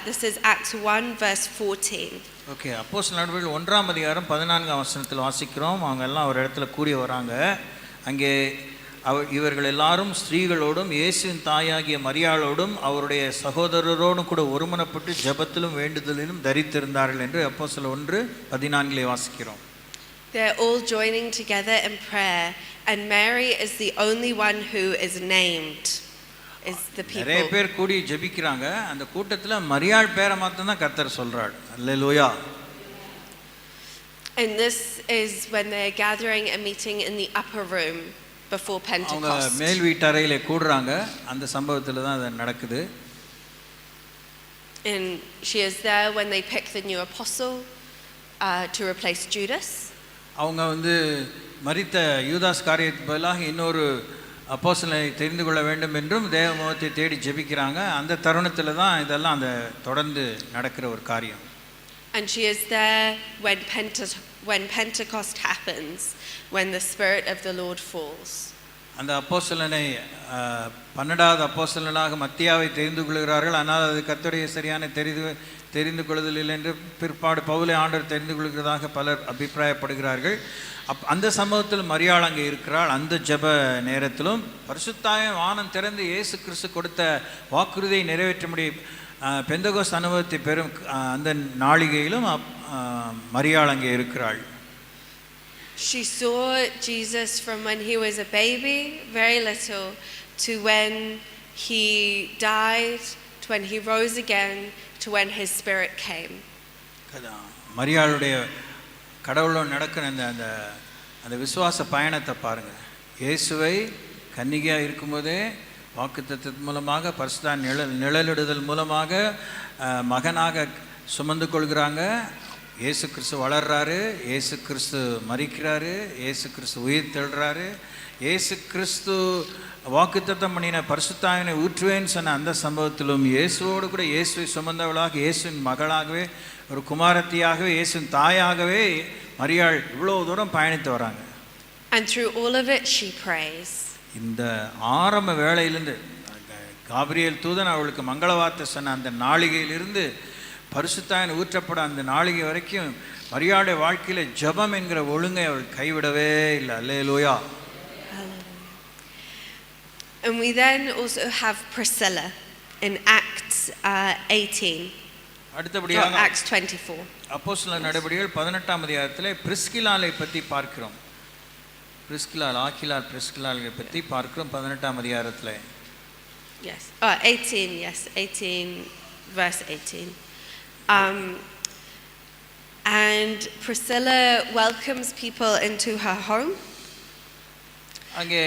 [SPEAKER 2] this is Acts 1 verse 14.
[SPEAKER 1] Okay, அப்போஸ்தலர் நடபடிகள் 1ஆம் அதிகாரம் 14ஆம் வசனத்தில் வாசிக்கிறோம். அவங்க எல்லாம் ஒரு இடத்துல கூடி வராங்க. அங்கே இவர்கள் எல்லாரும் ஸ்திரீகளோடும் இயேசுவின் தாயாகிய மரியாளோடும் அவருடைய சகோதரரோடும் கூட ஒருமனப்பட்டு ஜெபத்திலும் வேண்டுதலிலும் தரித்திருந்தார்கள் என்று அப்போஸ்தலர் 1:14 வாசிக்கிறோம்.
[SPEAKER 2] They're all joining together in prayer, and Mary is the only one who is named, is the
[SPEAKER 1] நிறைய
[SPEAKER 2] people.
[SPEAKER 1] பேர் கூடி ஜெபிக்கிறாங்க. அந்த கூட்டத்தில் மரியாள் பேரை மாத்திரம் தான் கர்த்தர் சொல்றாள். அல்லேலூயா.
[SPEAKER 2] And this is when they're gathering and meeting in the upper room before
[SPEAKER 1] அவங்க
[SPEAKER 2] Pentecost.
[SPEAKER 1] மேல் வீட்டறையில கூடுறாங்க. அந்த சம்பவத்தில் தான் அது நடக்குது.
[SPEAKER 2] And she is there when they pick the new apostle to replace Judas.
[SPEAKER 1] அவங்க மரித்த யூதாஸ் காரியத்துக்கு பதிலாக இன்னொரு அப்போஸ்தலனை தெரிந்து கொள்ள வேண்டும் என்றும் தேவ முகத்தை தேடி ஜெபிக்கிறாங்க. அந்த தருணத்தில் தான் இதெல்லாம் அந்த தொடர்ந்து நடக்கிற ஒரு காரியம்.
[SPEAKER 2] And she is there when Pentecost happens, when the Spirit of the Lord falls.
[SPEAKER 1] அந்த அப்போஸ்தலனை 12வது அப்போஸ்தலனாக மத்தியாவை தெரிந்து கொள்கிறார்கள். ஆனால் அது கர்த்தருடைய சரியான தெரிந்து கொள்ளுதல் இல்லை என்று பிற்பாடு பவுலை ஆண்டவர் தெரிந்து கொள்கிறதாக பலர் அபிப்பிராயப்படுகிறார்கள். அந்த சம்பவத்தில் மரியாள் அங்கே இருக்கிறாள். அந்த ஜெப நேரத்திலும் பரிசுத்தாவின் வானம் திறந்து இயேசு கிறிஸ்து கொடுத்த வாக்குறுதியை நிறைவேற்ற முடியும் பெந்தகோஸ்து அனுபவத்தை பெறும் அந்த நாளிகையிலும் மரியாள் அங்கே இருக்கிறாள்.
[SPEAKER 2] She saw Jesus from when he was a baby, very little, to when he died, to when he rose again, to when his spirit came.
[SPEAKER 1] மரியாளுடைய கடவுளோடு நடக்கிற அந்த விசுவாச பயணத்தை பாருங்க. இயேசுவை கன்னிகையாக இருக்கும்போதே வாக்குத்தத்தத்தின் மூலமாக பரிசுத்த நிழலிடுதல் மூலமாக மகனாக சுமந்து கொள்கிறாங்க. இயேசு கிறிஸ்து வளர்றாரு, இயேசு கிறிஸ்து மரிக்கிறாரு, இயேசு கிறிஸ்து உயிர் தெழுறாரு. இயேசு கிறிஸ்து வாக்குத்தத்தம் பண்ணின பரிசுத்தாவினை ஊற்றுவேன்னு சொன்ன அந்த சம்பவத்திலும் இயேசுவோடு கூட இயேசுவை சுமந்தவளாக, இயேசுவின் மகளாகவே, ஒரு குமாரத்தியாகவே, இயேசுவின் தாயாகவே மரியாள் இவ்வளோ தூரம் பயணித்து வராங்க.
[SPEAKER 2] And through all of it she prays.
[SPEAKER 1] இந்த ஆரம்ப வேளையிலிருந்து காபிரியேல் தூதன் அவளுக்கு மங்கள வார்த்தை சொன்ன அந்த நாளிகையிலிருந்து பரிசுத்தாவின் ஊற்றப்பட அந்த நாளிகை வரைக்கும் மரியாளுடைய வாழ்க்கையில் ஜெபம் என்கிற ஒழுங்கை அவள் கைவிடவே இல்லை. அல்லேலூயா.
[SPEAKER 2] And we then also have Priscilla in Acts 18.
[SPEAKER 1] அடுத்தபடியாக
[SPEAKER 2] Acts 24.
[SPEAKER 1] அப்போஸ்தலர் நடபடிகள் 18ஆம் அதிகாரத்திலே பிரிஸ்கிலாளை பற்றி பார்க்கிறோம். பிரிஸ்கிலாளை பற்றி பார்க்கிறோம் 18ஆம் அதிகாரத்தில்.
[SPEAKER 2] Yes. 18, yes. 18, verse 18. And Priscilla welcomes people into her home.
[SPEAKER 1] அங்கே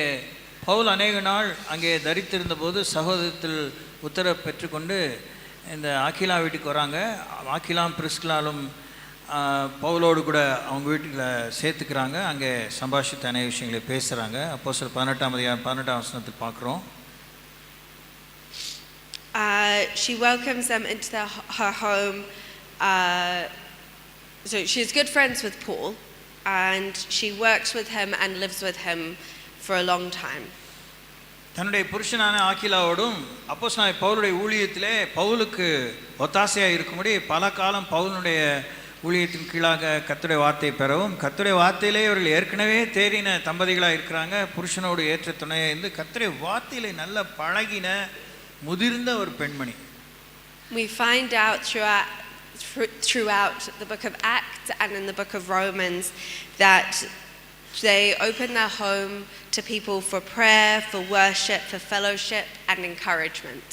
[SPEAKER 1] பவுல் அநேக நாள் அங்கே தரித்திருந்த போது சகோதரத்தில் உத்தரவு பெற்றுக்கொண்டு இந்த ஆக்கிலா வீட்டுக்கு வராங்க. ஆக்கிலாம் பிரிஸ்கிலாலும் பவுலோடு கூட அவங்க வீட்டில் சேர்த்துக்கிறாங்க. அங்கே சம்பாஷித்த அநேக விஷயங்களை பேசுகிறாங்க. அப்போஸ்தலர் 18ஆம் அதிகாரம் 18ஆம் வசனத்தில் பார்க்குறோம்.
[SPEAKER 2] She welcomes them into her home. So she's good friends with Paul, and she works with him and lives with him for a long time.
[SPEAKER 1] தன்னுடைய புருஷனான ஆக்கிலாவோடும் அப்போஸ்தலனாகிய பவுலுடைய ஊழியத்திலே பவுலுக்கு ஒத்தாசையாக இருக்கும்படி பல காலம் பவுலுடைய ஊழியத்தின் கீழாக கர்த்தருடைய வார்த்தையை பெறவும், கர்த்தருடைய வார்த்தையிலே இவர்கள் ஏற்கனவே தேறின தம்பதிகளாக இருக்கிறாங்க. புருஷனோடு ஏற்ற துணையை இருந்து கர்த்தருடைய வார்த்தையிலே நல்ல பழகின முதிர்ந்த ஒரு பெண்மணி.
[SPEAKER 2] We find out throughout the book of Acts and in the book of Romans that they open their home to people for prayer, for worship, for fellowship and encouragement.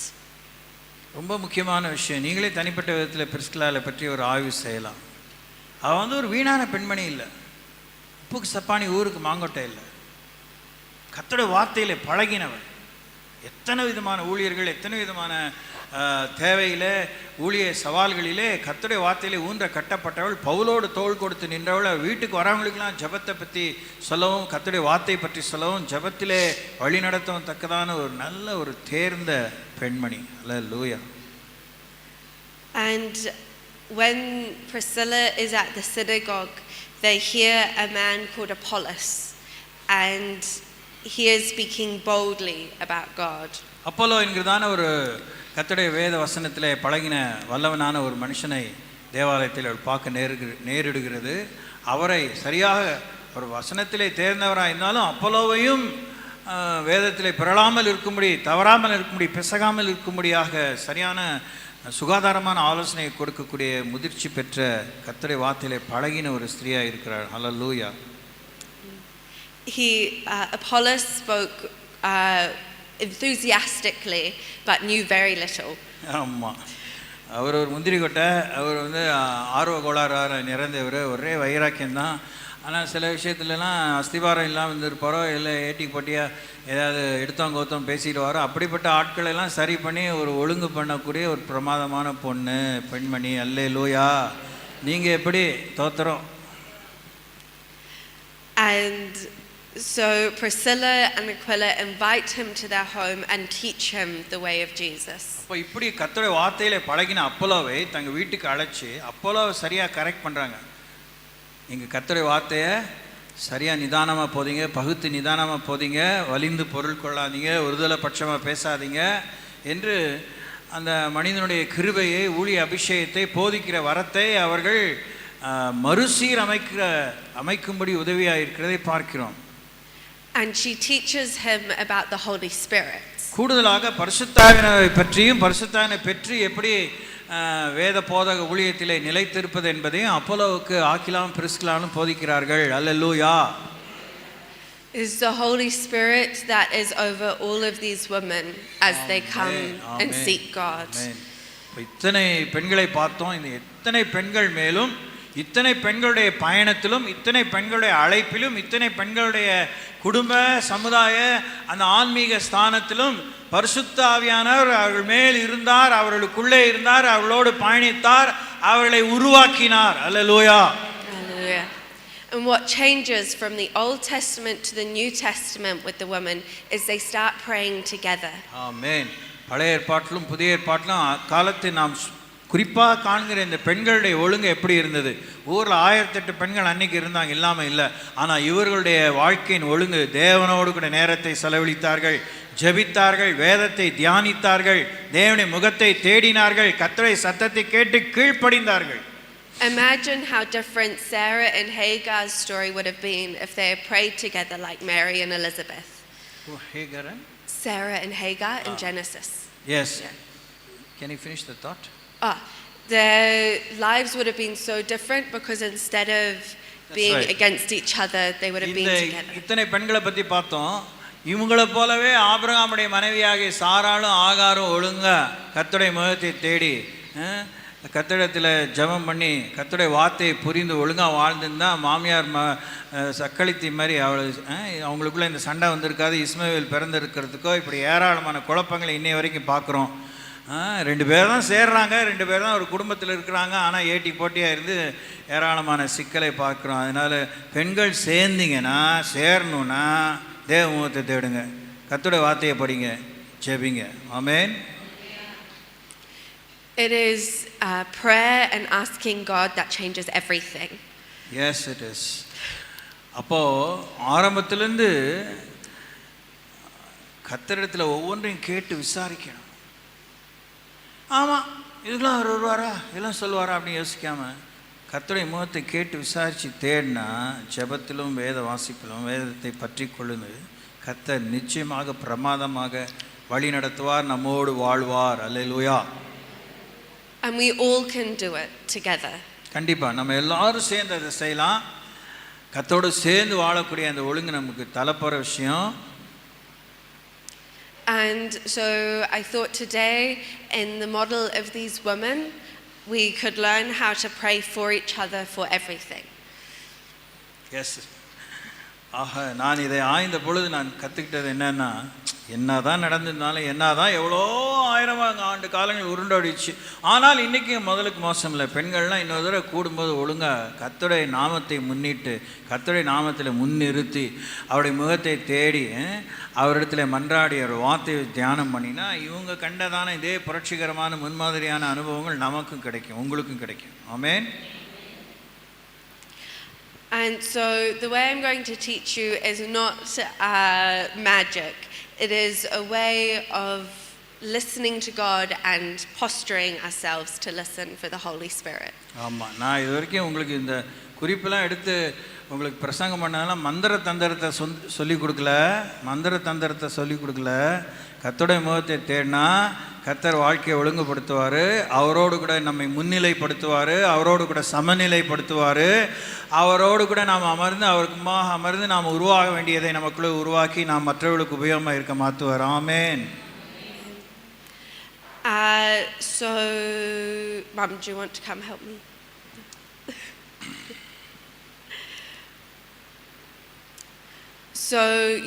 [SPEAKER 1] ரொம்ப முக்கியமான விஷயம். நீங்களே தனிப்பட்ட விதத்தில் பிரிஸ்கிலாவை பற்றி ஒரு ஆய்வு செய்யலாம். அவள் ஒரு வீணான பெண்மணி இல்லை, உப்புக்கு சப்பானி ஊருக்கு மாங்கொட்டை இல்லை, கர்த்தருடைய வார்த்தையிலே பழகினவள். எத்தனை விதமான ஊழியர்கள், எத்தனை விதமான தேவையிலே, ஊழிய சவால்களிலே கர்த்தருடைய வார்த்தையிலே ஊன்ற கட்டப்பட்டவள். பவுலோடு தோள் கொடுத்து நின்றவள். வீட்டுக்கு வரவங்களுக்கெல்லாம் ஜபத்தை பற்றி சொல்லவும், கர்த்தருடைய வார்த்தையை பற்றி சொல்லவும், ஜபத்திலே வழி நடத்தவும் தக்கதான ஒரு நல்ல ஒரு தேர்ந்த பெண்மணி. அல்லேலூயா.
[SPEAKER 2] And when Priscilla is at the synagogue, they hear a man called Apollos, and he is speaking boldly about God.
[SPEAKER 1] Apollo என்கிறதான ஒரு கர்த்தருடைய வேத வசனத்திலே பழகின வல்லவனான ஒரு மனுஷனை தேவாலயத்தில் அவள் பார்க்க நேரிடுகிறது. அவரை சரியாக ஒரு வசனத்திலே தேர்ந்தவராக இருந்தாலும் அப்போலோவையும் வேதத்திலே பிறழாமல் இருக்கும்படி, தவறாமல் இருக்கும்படி, பிசகாமல் இருக்கும்படியாக சரியான சுகாதாரமான ஆலோசனை கொடுக்கக்கூடிய முதிர்ச்சி பெற்ற கர்த்தருடைய வார்த்தையிலே பழகின ஒரு ஸ்திரீயா இருக்கிறார். ஹல்லேலூயா.
[SPEAKER 2] Apollos spoke enthusiastically but knew very little.
[SPEAKER 1] ஆமாம், அவர் ஒரு முந்திரி கொட்டை, அவர் ஆர்வ கோளாறு நிறைந்தவர், ஒரே வைராக்கியம்தான். ஆனால் சில விஷயத்துலலாம் அஸ்திவாரம் இல்லாமல் இருந்திருப்பாரோ, இல்லை ஏட்டி போட்டியாக ஏதாவது எடுத்தோம் பேசிட்டு வாரோ, அப்படிப்பட்ட ஆட்களெல்லாம் சரி பண்ணி ஒரு ஒழுங்கு பண்ணக்கூடிய ஒரு பிரமாதமான பெண்மணி. அல்லேலூயா. நீங்கள் எப்படி தோத்திரம்.
[SPEAKER 2] And so Priscilla and Aquila invite him to their home and teach him the way of Jesus.
[SPEAKER 1] அப்போ இப்படி கர்த்தருடைய வார்த்தையில பழகின அப்போலோவை தங்க வீட்டுக்கு அழைச்சி அப்போலோவை சரியாக கரெக்ட் பண்ணுறாங்க. நீங்கள் கர்த்தருடைய வார்த்தையை சரியாக நிதானமாக போதிங்க, பகுத்து நிதானமாக போதிங்க, வலிந்து பொருள் கொள்ளாதீங்க, ஒருதலை பட்சமாக பேசாதீங்க என்று அந்த மனிதனுடைய கிருபையை, ஊழிய அபிஷேகத்தை, போதிக்கிற வரத்தை அவர்கள் அமைக்கும்படி உதவியாக இருக்கிறதை பார்க்கிறோம்.
[SPEAKER 2] And she teaches him about the Holy Spirit.
[SPEAKER 1] கூடுதலாக பரிசுத்தாவியை பற்றியும் பரிசுத்தாவினை பெற்று எப்படி வேத போதக ஊழியத்திலே நிலைத்திருப்பது என்பதையும் அப்போலோவுக்கு ஆக்கிலாவும் பிரிஸ்கிலாவும் போதிக்கிறார்கள். அல்லேலூயா.
[SPEAKER 2] Is the Holy Spirit that is over all of these women as they come and seek God.
[SPEAKER 1] இத்தனை பெண்களை பார்த்தோம். இந்த எத்தனை பெண்கள் மேலும், இத்தனை பெண்களுடைய பயணத்திலும், இத்தனை பெண்களுடைய அழைப்பிலும், இத்தனை பெண்களுடைய குடும்ப சமுதாய அந்த ஆன்மீக ஸ்தானத்திலும் பரிசுத்த ஆவியானவர் அவர்கள் மேல் இருந்தார், அவர்களுக்குள்ளே இருந்தார், அவர்களோடு பயணித்தார், அவர்களை உருவாக்கினார். அல்லேலூயா.
[SPEAKER 2] Hallelujah. And what changes from the Old Testament to the New Testament with the women is they start praying together.
[SPEAKER 1] ஆமென். பழைய ஏற்பாட்டிலும் புதிய ஏற்பாட்டிலும் காலத்தை நாம் குறிப்பாக காண்கிற இந்த பெண்களுடைய ஒழுங்கு எப்படி இருந்தது. ஊரில் 1008 பெண்கள் அன்னைக்கு இருந்தாங்க, இல்லாமல் இல்லை. ஆனால் இவர்களுடைய வாழ்க்கையின் ஒழுங்கு, தேவனோடு கூட நேரத்தை செலவழித்தார்கள், ஜெபித்தார்கள், வேதத்தை தியானித்தார்கள், தேவனுடைய முகத்தை தேடினார்கள், கர்த்தருடைய சத்தத்தை கேட்டு கீழ்ப்படிந்தார்கள்.
[SPEAKER 2] Imagine how different Sarah and Hagar's story would have been if they had prayed together like Mary and Elizabeth.
[SPEAKER 1] Oh, Hagar and?
[SPEAKER 2] Sarah and Hagar in Genesis.
[SPEAKER 1] Yes.
[SPEAKER 2] Yeah.
[SPEAKER 1] Can you finish the thought?
[SPEAKER 2] Their lives would have been so different because instead of being against each other, they would have been together. இத்தனை பெண்களை பற்றி பார்த்தோம். இவங்களை போலவே ஆபிரகாமுடைய மனைவியாகிய சாராளும் ஆகாரும் ஒழுங்கா கர்த்தருடைய முகத்தை தேடி கர்த்தரிடத்தில் ஜெபம் பண்ணி கர்த்தருடைய வார்த்தையை புரிந்து ஒழுங்காக வாழ்ந்துருந்தா மாமியார் சக்களித்தி மாதிரி அவங்களுக்குள்ளே இந்த சண்டை வந்திருக்காது, இஸ்மவேல் பிறந்திருக்கிறதுக்கோ இப்படி ஏராளமான குழப்பங்களை இன்னைய வரைக்கும் பார்க்குறோம். 2 பேர் தான் சேர்றாங்க, 2 பேர் தான் ஒரு குடும்பத்தில் இருக்கிறாங்க, ஆனால் ஏட்டி போட்டியாக இருந்து ஏராளமான சிக்கலை பார்க்குறோம். அதனால் பெண்கள் சேர்ந்தீங்கன்னா, சேரணுன்னா தேவ முகத்தை தேடுங்க, கர்த்தருடைய வார்த்தையை படிங்க, ஜெபிங்க. ஆமென். It is prayer and asking God that changes everything.
[SPEAKER 1] Yes, it is. அப்போது ஆரம்பத்திலேருந்து கர்த்தரிடத்தில் ஒவ்வொன்றையும் கேட்டு விசாரிக்கணும். ஆமாம், இதுக்கெல்லாம் அவர் வருவாரா, இதெல்லாம் சொல்லுவாரா அப்படின்னு யோசிக்காமல் கர்த்தருடைய முகத்தை கேட்டு விசாரித்து தேடினா, ஜெபத்திலும் வேத வாசிப்பிலும் வேதத்தை பற்றி கொள்ளுது, கர்த்தர் நிச்சயமாக பிரமாதமாக வழி நடத்துவார், நம்மோடு வாழ்வார். அல்லேலூயா.
[SPEAKER 2] And we all can do it together.
[SPEAKER 1] கண்டிப்பாக நம்ம எல்லாரும் சேர்ந்து அதை செய்யலாம். கர்த்தரோடு சேர்ந்து வாழக்கூடிய அந்த ஒழுங்கு நமக்கு தலைப்போகிற விஷயம்.
[SPEAKER 2] And so I thought today, in the model of these women, we could learn how to pray for each other for everything.
[SPEAKER 1] Yes. நான் இதை ஆய்ந்த பொழுது நான் கற்றுக்கிட்டது என்னன்னா, என்னதான் நடந்திருந்தாலும், என்னதான் எவ்வளோ 1000 ஆண்டு காலங்கள் உருண்டோடிச்சு, ஆனால் இன்றைக்கி முதலுக்கு மோசம் இல்லை. பெண்கள்லாம் இன்னொரு தடவை கூடும்போது ஒழுங்காக கர்த்தருடைய நாமத்தை முன்னிட்டு, கர்த்தருடைய நாமத்தில் முன்னிறுத்தி, அவருடைய முகத்தை தேடி, அவரிடத்துல மன்றாடி ஒரு வார்த்தையை தியானம் பண்ணினா, இவங்க கண்டதான இதே புரட்சிகரமான முன்மாதிரியான அனுபவங்கள் நமக்கும் கிடைக்கும், உங்களுக்கும் கிடைக்கும். ஆமென்.
[SPEAKER 2] And so the way I'm going to teach you is not magic. It is a way of listening to God and posturing ourselves to listen for the Holy Spirit.
[SPEAKER 1] ஆமாம், நான் இது வரைக்கும் உங்களுக்கு இந்த குறிப்பெல்லாம் எடுத்து உங்களுக்கு பிரசங்கம் பண்ணதெல்லாம் மந்திர தந்திரத்தை சொல்லிக் கொடுக்கல, மந்திர தந்திரத்தை சொல்லிக் கொடுக்கல. கர்த்தருடைய முகத்தை தேடினா கர்த்தர் வாழ்க்கையை ஒழுங்குபடுத்துவார், அவரோடு கூட நம்மை முன்னிலைப்படுத்துவார், அவரோடு கூட சமநிலைப்படுத்துவார், அவரோடு கூட நாம் அமர்ந்து அவருக்குமாக அமர்ந்து நாம் உருவாக வேண்டியதை நமக்குள்ளே உருவாக்கி நாம் மற்றவர்களுக்கு உபயோகமாக இருக்க மாற்றுவார். ஆமேன்.
[SPEAKER 2] So, Mum, do you want to come help me? So,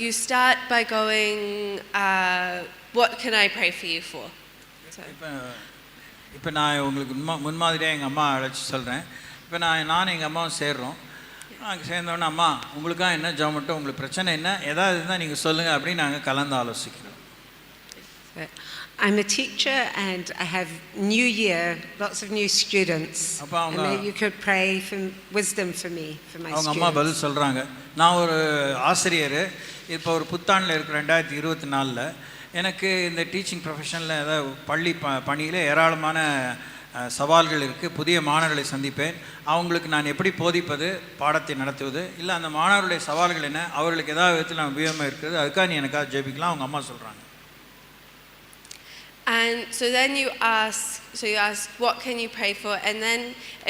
[SPEAKER 2] you start by going, what can I pray for you for?
[SPEAKER 1] இப்போ நான் உங்களுக்கு முன்மாதிரியாக எங்கள் அம்மா அழைச்சி சொல்கிறேன். இப்போ நானும் எங்கள் அம்மாவும் சேர்றோம். நாங்கள் சேர்ந்தோன்னே, அம்மா உங்களுக்காக என்ன ஜெபம் மட்டும், உங்களுக்கு பிரச்சனை என்ன, ஏதாவது இருந்தால் நீங்கள் சொல்லுங்கள் அப்படின்னு நாங்கள் கலந்து ஆலோசிக்கிறோம்.
[SPEAKER 3] I'm a teacher and I have new year, lots of new students. And maybe you could pray for wisdom for me, for my students.
[SPEAKER 1] அவங்க அம்மா பதில் சொல்கிறாங்க, நான் ஒரு ஆசிரியர், இப்போ ஒரு புத்தாண்டில் இருக்கிற 2024 எனக்கு இந்த டீச்சிங் ப்ரொஃபஷனில் ஏதாவது பள்ளி பணியில் ஏராளமான சவால்கள் இருக்குது. புதிய மாணவர்களை சந்திப்பேன், அவங்களுக்கு நான் எப்படி போதிப்பது, பாடத்தை நடத்துவது, இல்லை அந்த மாணவர்களுடைய சவால்கள் என்ன, அவர்களுக்கு ஏதாவது விதத்தில் நான் உபயோகமாக இருக்கிறது, அதுக்காக நீ எனக்காக ஜெபிக்கலாம் அவங்க அம்மா சொல்கிறாங்க.
[SPEAKER 2] And so then you ask, what can you pray for? And then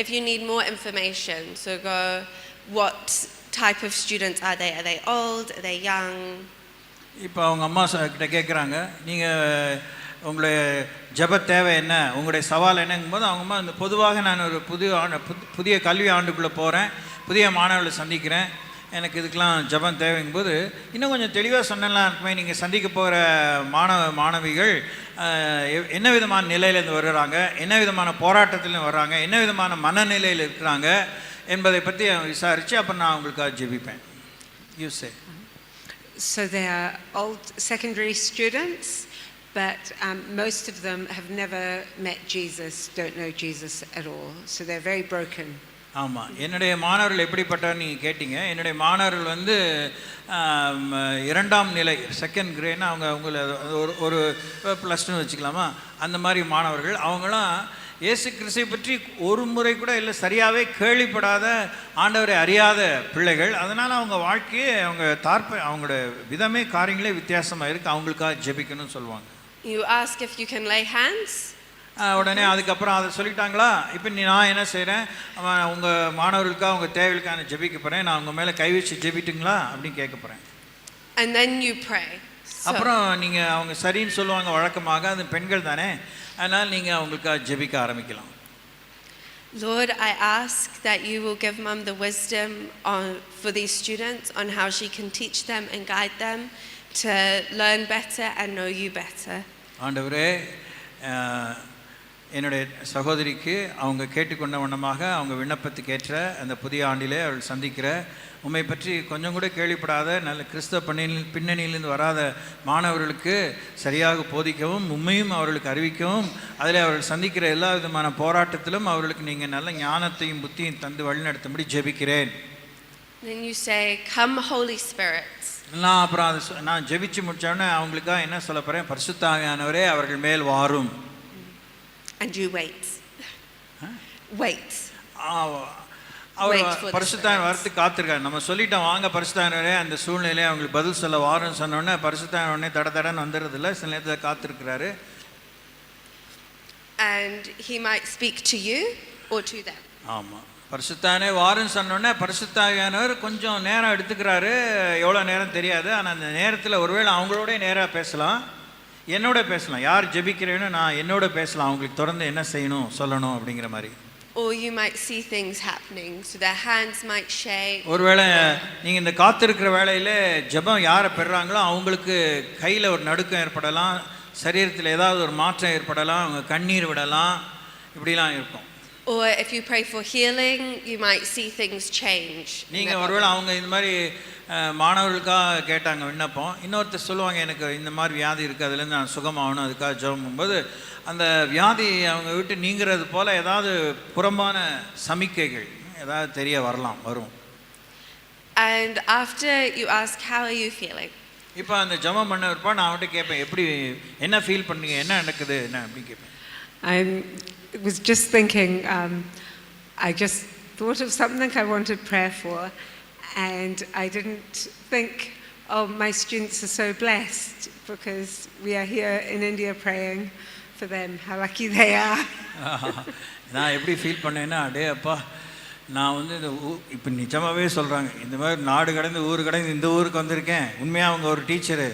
[SPEAKER 2] if you need more information, so go, what type of students are they? Are they old? Are they young?
[SPEAKER 1] இப்போ அவங்க அம்மா கிட்ட கேட்குறாங்க, நீங்கள் உங்களுடைய ஜெப தேவை என்ன, உங்களுடைய சவால் என்னங்கும்போது அவங்க அம்மா இந்த பொதுவாக நான் ஒரு புதிய கல்வி ஆண்டுக்குள்ளே போகிறேன், புதிய மாணவர்களை சந்திக்கிறேன், எனக்கு இதுக்கெலாம் ஜெபம் தேவைங்கும்போது இன்னும் கொஞ்சம் தெளிவாக சொன்னலாம் இருக்குமே, நீங்கள் சந்திக்க போகிற மாணவிகள் என்ன விதமான நிலையிலேருந்து வர்றாங்க, என்ன விதமான போராட்டத்துலேருந்து வர்றாங்க, என்ன விதமான மனநிலையில் இருக்கிறாங்க என்பதை பற்றி விசாரித்து அப்புறம் நான் உங்களுக்காக ஜெபிப்பேன். You say.
[SPEAKER 3] So they are old secondary students, but most of them have never met Jesus, don't know Jesus at all. So they're very broken.
[SPEAKER 1] ஆமாம், என்னுடைய மாணவர்கள் எப்படிப்பட்டவன்னு நீங்கள் கேட்டீங்க. என்னுடைய மாணவர்கள் வந்து 2ஆம் நிலை, செகண்ட் கிரேட்னா அவங்கள ஒரு +2 வச்சுக்கலாமா, அந்த மாதிரி மாணவர்கள். அவங்களாம் இயேசு கிறிஸ்துவை பற்றி ஒரு முறை கூட இல்லை சரியாகவே கேள்விப்படாத, ஆண்டவரை அறியாத பிள்ளைகள். அதனால் அவங்க வாழ்க்கையே அவங்களோட விதமே காரியங்களே வித்தியாசமாக இருக்குது. அவங்களுக்காக ஜெபிக்கணும்னு சொல்லுவாங்க.
[SPEAKER 2] You ask if you can lay hands.
[SPEAKER 1] உடனே அதுக்கப்புறம் அதை சொல்லிட்டாங்களா, இப்போ நான் என்ன செய்கிறேன், உங்கள் மாணவர்களுக்காக உங்கள் தேவைகளுக்கான ஜெபிக்க போகிறேன், நான் உங்கள் மேலே கை வச்சு ஜெபிட்டுங்களா அப்படின்னு கேட்க போகிறேன்.
[SPEAKER 2] And then you pray.
[SPEAKER 1] அப்புறம் நீங்கள் அவங்க சரின்னு சொல்லுவாங்க, வழக்கமாக அது பெண்கள் தானே, அதனால் நீங்கள் அவங்களுக்காக ஜெபிக்க ஆரம்பிக்கலாம்.
[SPEAKER 2] Lord, I ask that you will give Mum the wisdom for these students on how she can teach them and guide them to learn better and know you better.
[SPEAKER 1] ஆண்டவரே, என்னுடைய சகோதரிக்கு அவங்க கேட்டுக்கொண்ட வண்ணமாக அவங்க விண்ணப்பத்துக்கு ஏற்ற அந்த புதிய ஆண்டிலே அவர்கள் சந்திக்கிற உம்மை பற்றி கொஞ்சம் கூட கேள்விப்படாத நல்ல கிறிஸ்தவ பின்னணியிலிருந்து வராத மாணவர்களுக்கு சரியாக போதிக்கவும், உண்மையும் அவர்களுக்கு அறிவிக்கவும், அதில் அவர்கள் சந்திக்கிற எல்லா விதமான போராட்டத்திலும் அவர்களுக்கு நீங்கள் நல்ல ஞானத்தையும் புத்தியும் தந்து வழிநடத்தும்படி ஜெபிக்கிறேன்.
[SPEAKER 2] Then you say, come Holy Spirit.
[SPEAKER 1] நான் அப்புறம் நான் ஜெபிச்சு முடித்தோடனே அவங்களுக்காக என்ன சொல்ல போகிறேன், பரிசுத்த ஆவியானவரே அவர்கள் மேல் வாரும்.
[SPEAKER 2] And you wait. Wait.
[SPEAKER 1] அவர் பரிசுத்தாவின் வரத்துக்கு காத்திருக்காரு. நம்ம சொல்லிட்டோம் வாங்க பரிசுத்தாவினரே, அந்த சூழ்நிலையை அவங்களுக்கு பதில் சொல்ல வாருன்னு சொன்னோடனே பரிசுத்தாவின் உடனே தடன்னு வந்துடுறதில்ல, சில நேரத்தில் காத்திருக்கிறாரு.
[SPEAKER 2] And he might speak to you or to them.
[SPEAKER 1] ஆமாம், பரிசுத்தானே வாருன்னு சொன்னோடனே பரிசுத்தாவியானவர் கொஞ்சம் நேரம் எடுத்துக்கிறாரு, எவ்வளோ நேரம் தெரியாது. ஆனால் அந்த நேரத்தில் ஒருவேளை அவங்களோட நேராக பேசலாம், என்னோட பேசலாம், யார் ஜெபிக்கிறேன்னு நான் என்னோட பேசலாம், அவங்களுக்கு தொடர்ந்து என்ன செய்யணும் சொல்லணும் அப்படிங்கிற மாதிரி.
[SPEAKER 2] Or you might see things happening, so their hands might shake.
[SPEAKER 1] ஒருவேளை நீங்கள் இந்த காத்திருக்கிற வேளையில் ஜெபம் யாரை பெறுறாங்களோ அவங்களுக்கு கையில் ஒரு நடுக்கம் ஏற்படலாம், சரீரத்தில் ஏதாவது ஒரு மாற்றம் ஏற்படலாம், அவங்க கண்ணீர் விடலாம், இப்படிலாம் இருக்கும்.
[SPEAKER 2] Or if you pray for healing, you might see things change.
[SPEAKER 1] நீங்கள் ஒருவேளை அவங்க இந்த மாதிரி மாணவர்களுக்காக கேட்டாங்க விண்ணப்பம், இன்னொருத்தர் சொல்லுவாங்க எனக்கு இந்த மாதிரி வியாதி இருக்குது, அதுலேருந்து நான் சுகமாகணும், அதுக்காக ஜெபம் பண்ணும்போது அந்த வியாதி அவங்க விட்டு நீங்கிறது போல் ஏதாவது புறம்பான சமிக்கைகள் ஏதாவது தெரிய வரும்.
[SPEAKER 2] And after you ask, how are you feeling?
[SPEAKER 1] இப்போ அந்த ஜெபம் பண்ண இருப்பா நான் அவன்கிட்ட கேட்பேன், எப்படி என்ன ஃபீல் பண்ணீங்க, என்ன நடக்குது என்ன அப்படின்னு கேட்பேன்.
[SPEAKER 3] I was just thinking, I just thought of something I wanted prayer for, And I didn't think, oh, my students are so blessed because we are here in India praying for them. How lucky they are.
[SPEAKER 1] நான் எப்படி feel பண்ணேன்னா, அடே அப்பா, நான் வந்து இந்த இப்போ நிஜமாகவே சொல்கிறாங்க, இந்த மாதிரி நாடு கடந்து ஊர் கடந்து இந்த ஊருக்கு வந்திருக்கேன். உண்மையாக அவங்க ஒரு டீச்சரு,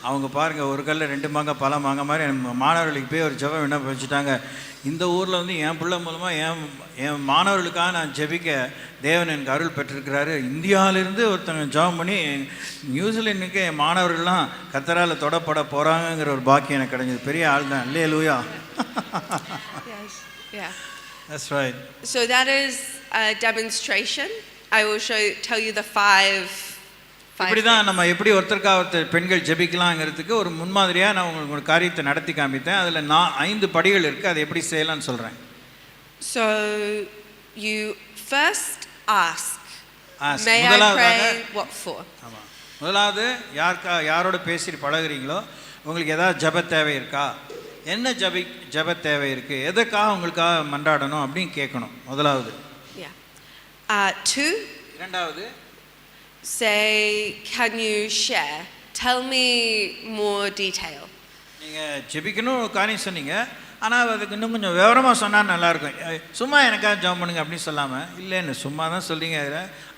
[SPEAKER 1] அவங்க பாருங்கள், ஒரு கல்லில் 2 மாங்காய் பல மாங்காய் மாதிரி மாணவர்களுக்கு போய் ஒரு ஜெபம் விண்ணப்பம் வச்சுட்டாங்க. இந்த ஊரில் வந்து என் பிள்ளை மூலமாக என் மாணவர்களுக்காக நான் ஜெபிக்க தேவன் எனக்கு அருள் பெற்றிருக்கிறாரு. இந்தியாவிலேருந்து ஒருத்தங்க ஜெபம் பண்ணி நியூசிலாண்டுக்கு என் மாணவர்கள்லாம் கர்த்தரால் தொடப்பட போகிறாங்கங்கிற ஒரு பாக்கியம் எனக்கு கிடைஞ்சது. பெரிய ஆள் தான். அல்லேலூயா.
[SPEAKER 2] Yes. Yeah.
[SPEAKER 1] That's right.
[SPEAKER 2] So that is a demonstration. I will tell you the five
[SPEAKER 1] இப்படி தான் நம்ம எப்படி ஒருத்தருக்காக ஒருத்தர் பெண்கள் ஜெபிக்கலாங்கிறதுக்கு ஒரு முன்மாதிரியாக நான் உங்களுக்கு ஒரு காரியத்தை நடத்தி காமித்தேன். அதில் 5 படிகள் இருக்குது. அதை எப்படி செய்யலாம்னு சொல்கிறேன்.
[SPEAKER 2] So you first ask, may I pray what for?
[SPEAKER 1] ஆமாம், முதலாவது யாரோட பேசி பழகுறீங்களோ உங்களுக்கு ஏதாவது ஜெப தேவை இருக்கா, என்ன ஜெப தேவை இருக்குது, எதுக்காக உங்களுக்காக மன்றாடணும் அப்படின்னு கேட்கணும். முதலாவது.
[SPEAKER 2] Yeah. 2.
[SPEAKER 1] இரண்டாவது,
[SPEAKER 2] say, can you share? Tell me more detail.
[SPEAKER 1] நீங்கள் ஜெபிக்கணும் காரியம் சொன்னீங்க, ஆனால் அதுக்கு இன்னும் கொஞ்சம் விவரமாக சொன்னால் நல்லாயிருக்கும். சும்மா எனக்காக ஜெபம் பண்ணுங்க அப்படின்னு சொல்லாமல், இல்லைன்னு சும்மா தான் சொல்லிங்க,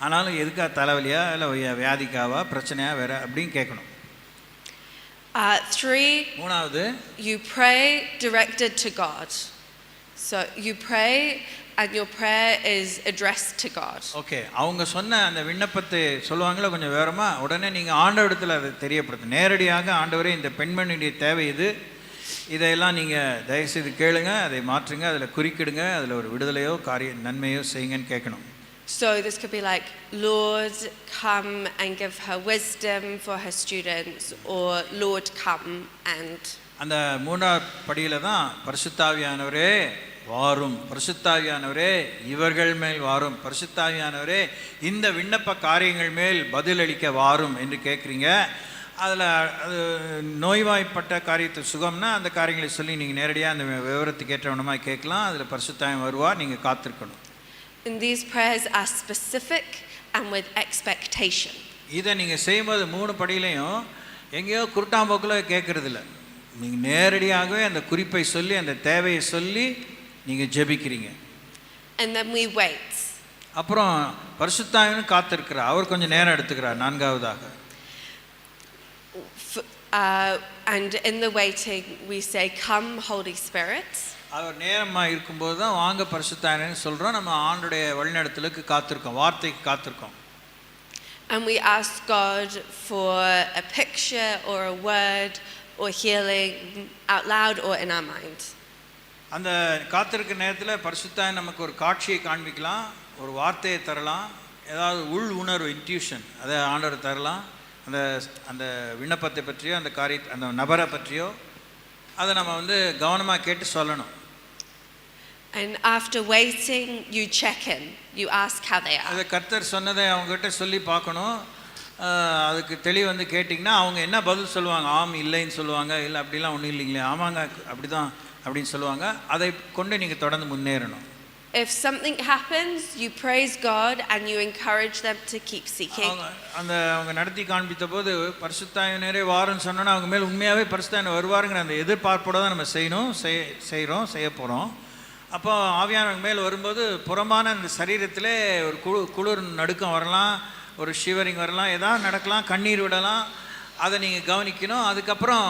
[SPEAKER 1] ஆனாலும் எதுக்காக தலைவலியா இல்லை வியாதிக்காவா பிரச்சனையா வேறு அப்படின்னு கேட்கணும்.
[SPEAKER 2] 3.
[SPEAKER 1] மூணாவது,
[SPEAKER 2] you pray directed to God. So you pray and your prayer is addressed to God.
[SPEAKER 1] Okay, அவங்க சொன்ன அந்த விண்ணப்பத்தை சொல்லுவாங்களே கொஞ்சம் விவரமாக, உடனே நீங்கள் ஆண்டவரிடத்தில் அதை தெரியப்படுத்து. நேரடியாக ஆண்டவரே, இந்த பெண்மணியுடைய தேவை இது, இதையெல்லாம் நீங்கள் தயவுசெய்து கேளுங்க, அதை மாற்றுங்க, அதில் குறிக்கிடுங்க, அதில் ஒரு விடுதலையோ நன்மையோ செய்யுங்கன்னு கேட்கணும்.
[SPEAKER 2] So this could be like, Lord, come and give her wisdom for her students, or Lord, come and.
[SPEAKER 1] அந்த 3ஆவது படியில் தான் பரிசுத்தாவியானவரே வாரும், பரிசுத்தாவியானவரே இவர்கள் மேல் வாரும், பரிசுத்தாவியானவரே இந்த விண்ணப்ப காரியங்கள் மேல் பதிலளிக்க வாரும் என்று கேட்குறீங்க. அதில் அது நோய்வாய்ப்பட்ட காரியத்தை சுகம்னா அந்த காரியங்களை சொல்லி நீங்கள் நேரடியாக அந்த விவரத்துக்கு ஏற்றவனமாக கேட்கலாம். அதில் பரிசுத்தாவியானவர் வருவார், நீங்கள் காத்திருக்கணும்.
[SPEAKER 2] And these prayers are specific and with expectation.
[SPEAKER 1] இதை நீங்கள் செய்யும்போது 3 படியிலையும் எங்கேயோ குருட்டாம்போக்கில் கேட்குறதில்ல, நீங்கள் நேரடியாகவே அந்த குறிப்பை சொல்லி அந்த தேவையை சொல்லி நீங்கள் ஜெபிக்கிறீங்க.
[SPEAKER 2] And then we wait.
[SPEAKER 1] அப்புறம் பரிசுத்தாவியானவர் காத்திருக்கிறார், அவர் கொஞ்சம் நேரம் எடுத்துக்கிறார். 4ஆவதாக,
[SPEAKER 2] And in the waiting we say, come Holy Spirit.
[SPEAKER 1] அவர் நேரமாக இருக்கும்போது தான் வாங்க பரிசுத்தாவியானவர்னு சொல்கிறோம். நம்ம ஆண்டுடைய வழிநடத்தலுக்கு காத்திருக்கோம், வார்த்தைக்கு காத்திருக்கோம்.
[SPEAKER 2] And we ask God for a picture or a word or healing out loud or in our mind.
[SPEAKER 1] அந்த காத்திருக்கிற நேரத்தில் பரிசுத்தாவியானவர் நமக்கு ஒரு காட்சியை காண்பிக்கலாம், ஒரு வார்த்தையை தரலாம், ஏதாவது உள் உணர்வு இன்ட்யூஷன் அதை ஆண்டவர் தரலாம். அந்த அந்த விண்ணப்பத்தை பற்றியோ அந்த அந்த நபரை பற்றியோ அதை நம்ம வந்து கவனமாக கேட்டு சொல்லணும்.
[SPEAKER 2] And after waiting, you check in. You ask how they are.
[SPEAKER 1] அதை கர்த்தர் சொன்னதை அவங்ககிட்ட சொல்லி பார்க்கணும். அதுக்கு தெளிவு வந்து கேட்டிங்கன்னா அவங்க என்ன பதில் சொல்லுவாங்க, ஆம் இல்லைன்னு சொல்லுவாங்க, இல்லை அப்படிலாம் ஒன்றும் இல்லைங்களே, ஆமாங்க அப்படி தான் அப்படின்னு சொல்லுவாங்க. அதை கொண்டு நீங்கள் தொடர்ந்து முன்னேறணும்.
[SPEAKER 2] If something happens, you praise God and you encourage them to keep seeking.
[SPEAKER 1] அவங்க நடத்தி காண்பித்த போது பரிசுத்தாவியானவரே வாருன்னு சொன்னோன்னா அவங்க மேல் உண்மையாகவே பரிசுத்தாவியானவர் வருவாருங்கிற அந்த எதிர்பார்ப்போடு தான் நம்ம செய்ய போகிறோம். அப்போ ஆவியானவர் மேல் வரும்போது புறமான அந்த சரீரத்திலே ஒரு குளிர் நடுக்கம் வரலாம், ஒரு ஷிவரிங் வரலாம், ஏதாவது நடக்கலாம், கண்ணீர் விடலாம். அதை நீங்கள் கவனிக்கணும். அதுக்கப்புறம்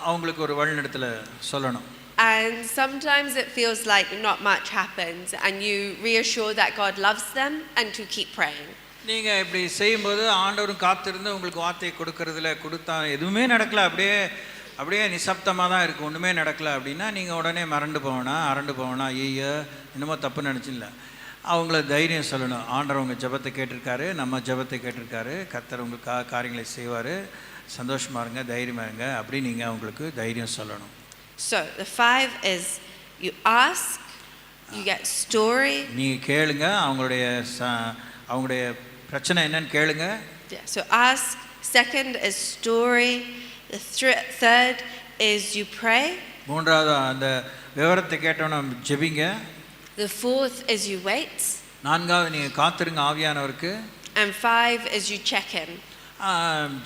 [SPEAKER 1] அவங்களுக்கு ஒரு வழிநடத்தலை சொல்லணும்.
[SPEAKER 2] And sometimes it feels like not much happens and you reassure that God loves them and to keep praying.
[SPEAKER 1] நீங்கள் இப்படி செய்யும்போது ஆண்டவரும் காத்திருந்து உங்களுக்கு வார்த்தையை கொடுத்தா எதுவுமே நடக்கலை, அப்படியே நிசப்தமாக தான் இருக்குது, ஒன்றுமே நடக்கலை அப்படின்னா நீங்கள் உடனே அரண்டு போவேனா ஐயோ என்னமோ தப்பு நினச்சில்ல. அவங்கள தைரியம் சொல்லணும். ஆண்டவர் உங்கள் ஜெபத்தை கேட்டிருக்காரு, நம்ம ஜெபத்தை கேட்டிருக்காரு, கர்த்தர் உங்களுக்கு காரியங்களை செய்வார், சந்தோஷமாக இருங்க, தைரியமாக இருங்க அப்படி நீங்கள் அவங்களுக்கு தைரியம் சொல்லணும்.
[SPEAKER 2] So the 5 is you ask, you get story.
[SPEAKER 1] நீங்கள் கேளுங்க, அவங்களுடைய பிரச்சனை என்னன்னு கேளுங்க.
[SPEAKER 2] Yeah, so ask. Second is story. The third is you pray.
[SPEAKER 1] மூன்றாவது அந்த விவரத்தை கேட்டோன்னா ஜெபிங்க.
[SPEAKER 2] The fourth is you wait.
[SPEAKER 1] நான்காவது நீங்கள் காத்திருங்க ஆவியானவருக்கு.
[SPEAKER 2] And 5 is you check in.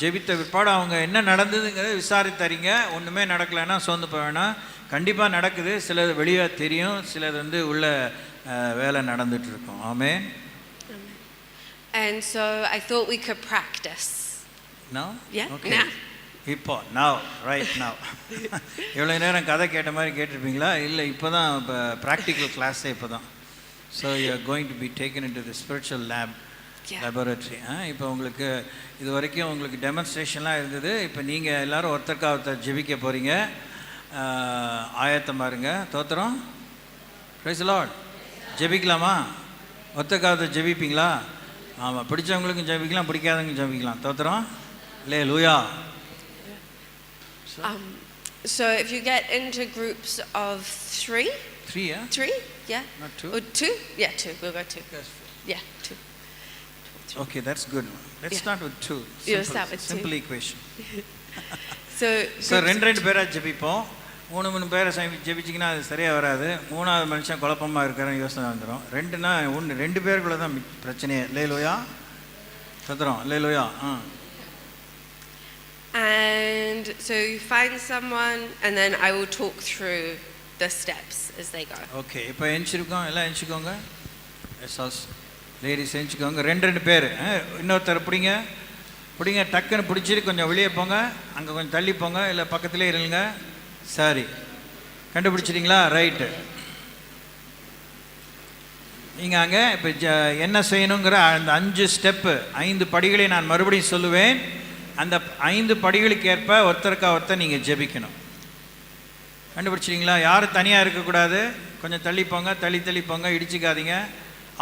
[SPEAKER 1] ஜெபித்த பிற்பாடு அவங்க என்ன நடந்ததுங்கிறத விசாரித்தறிங்க. ஒன்றுமே நடக்கலைன்னா சோர்ந்து போக வேணாம். கண்டிப்பாக நடக்குது. சிலது வெளியே தெரியும், சிலது வந்து உள்ள வேலை நடந்துட்டு இருக்கும். ஆமென்.
[SPEAKER 2] And so I thought we could practice.
[SPEAKER 1] Now?
[SPEAKER 2] Yeah,
[SPEAKER 1] Okay.
[SPEAKER 2] now.
[SPEAKER 1] இப்போ now, right now. எவ்வளோ நேரம் கதை கேட்ட மாதிரி கேட்டிருப்பீங்களா? இல்லை, இப்போ தான் இப்போ ப்ராக்டிக்கல் கிளாஸே இப்போ தான். So you are going to be taken in to the spiritual laboratory. இப்போ உங்களுக்கு இது வரைக்கும் உங்களுக்கு டெமான்ஸ்ட்ரேஷன்லாம் இருந்தது. இப்போ நீங்கள் எல்லோரும் ஒருத்தருக்கா ஒருத்தர் ஜெபிக்க போகிறீங்க. ஆயத்தமாக இருங்க. தோத்திரம். Price the Lord. ஜெபிக்கலாமா? ஒருத்தருக்கா ஒருத்தர் ஜெபிப்பீங்களா? ஆமாம், பிடிச்சவங்களுக்கும் ஜெபிக்கலாம், பிடிக்காதவங்களுக்கும் ஜெபிக்கலாம். தோத்திரம். அல்லேலூயா.
[SPEAKER 2] So if you get into groups of 3,
[SPEAKER 1] 3, yeah?
[SPEAKER 2] 3, yeah,
[SPEAKER 1] Not 2?
[SPEAKER 2] or 2, yeah, 2. We'll go 2.
[SPEAKER 1] Yes.
[SPEAKER 2] Yeah, 2.
[SPEAKER 1] Okay, that's good. Let's
[SPEAKER 2] Yeah.
[SPEAKER 1] start with 2.
[SPEAKER 2] You'll start with 2.
[SPEAKER 1] Simple equation.
[SPEAKER 2] So
[SPEAKER 1] ரெண்டு பேராக ஜெபிப்போம். 3 பேரை ஜெபிச்சிங்கன்னா அது சரியாக வராது. 3ஆவது மனுஷன் குழப்பமாக இருக்கிற யோசனை வந்துடும். 2னா 2 பேருக்குள்ளே தான் பிரச்சனையே. அல்லேலூயா. தோத்திரம். அல்லேலூயா.
[SPEAKER 2] And so you find someone, and then I will talk through the steps as they go.
[SPEAKER 1] Okay, இப்போ எஞ்சிருக்கோம். எல்லாம் எஞ்சிக்கோங்க. லேடிஸ் எஞ்சிக்கோங்க. 2 பேர். இன்னொருத்தர் பிடிங்க. டக்குன்னு பிடிச்சிட்டு கொஞ்சம் வெளியே போங்க. அங்கே கொஞ்சம் தள்ளி போங்க, இல்லை பக்கத்துலேயே இருங்க. சரி, கண்டுபிடிச்சிட்டிங்களா? ரைட்டு. நீங்கள் அங்கே இப்போ என்ன செய்யணுங்கிற அந்த 5 ஸ்டெப்பு, 5 படிகளை நான் மறுபடியும் சொல்லுவேன். அந்த 5 படிகளுக்கு ஏற்ப ஒருத்தருக்கா ஒருத்தர் நீங்கள் ஜெபிக்கணும். கண்டுபிடிச்சிட்டிங்களா? யாரும் தனியாக இருக்கக்கூடாது. கொஞ்சம் தள்ளி போங்க, இடிச்சிக்காதீங்க.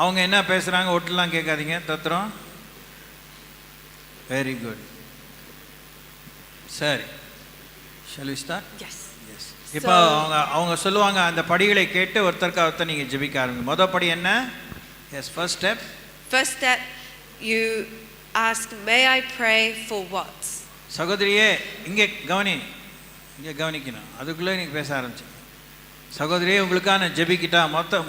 [SPEAKER 1] அவங்க என்ன பேசுகிறாங்க ஒட்டுலாம் கேட்காதீங்க. தோத்திரம். Very good. சரி, shall we start?
[SPEAKER 2] Yes.
[SPEAKER 1] இப்போ அவங்க சொல்லுவாங்க. அந்த படிகளை கேட்டு ஒருத்தருக்கா ஒருத்தர் நீங்கள் ஜெபிக்க ஆரம்பிங்க. மொதல் படி என்ன? Yes, first step.
[SPEAKER 2] First step, you ask, may I pray for what?
[SPEAKER 1] சகோதரியே, இங்கே கவனிக்கணும். அதுக்குள்ளே நீங்கள் பேச ஆரம்பிச்சு. சகோதரியே, உங்களுக்காக நான் ஜெபிக்கிட்டா?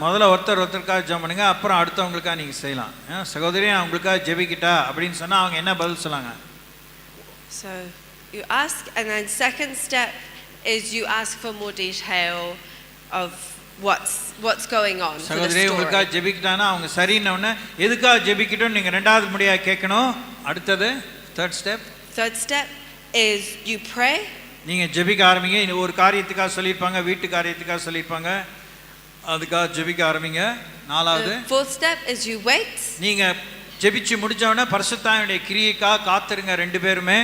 [SPEAKER 1] முதல்ல ஒருத்தருக்காக ஜெபம் பண்ணுங்க, அப்புறம் அடுத்தவங்களுக்காக நீங்கள் செய்யலாம். சகோதரியே, நான் உங்களுக்காக ஜெபிக்கிட்டா அப்படின்னு சொன்னால் அவங்க என்ன பதில் சொல்லாங்க?
[SPEAKER 2] So you ask, and then second step is you ask for more detail of what's going on.
[SPEAKER 1] சகோதரியே, உங்களுக்காக ஜெபிக்கிட்டானா அவங்க சரின்னொன்னே எதுக்காக ஜெபிக்கிட்டோம் நீங்கள் 2வது முறையாக கேட்கணும். அடுத்தது third step
[SPEAKER 2] is you pray.
[SPEAKER 1] நீங்கள் ஜெபிக்க ஆரம்பிங்க. இன்னும் ஒரு காரியத்துக்காக சொல்லியிருப்பாங்க, வீட்டு காரியத்துக்காக சொல்லியிருப்பாங்க, அதுக்காக ஜெபிக்க ஆரம்பிங்க. 4வது
[SPEAKER 2] fourth step is you wait.
[SPEAKER 1] நீங்கள் ஜெபிச்சு முடிச்சவொடனே பரிசுத்தாவினுடைய கிரியைக்காக காத்துருங்க 2 பேருமே.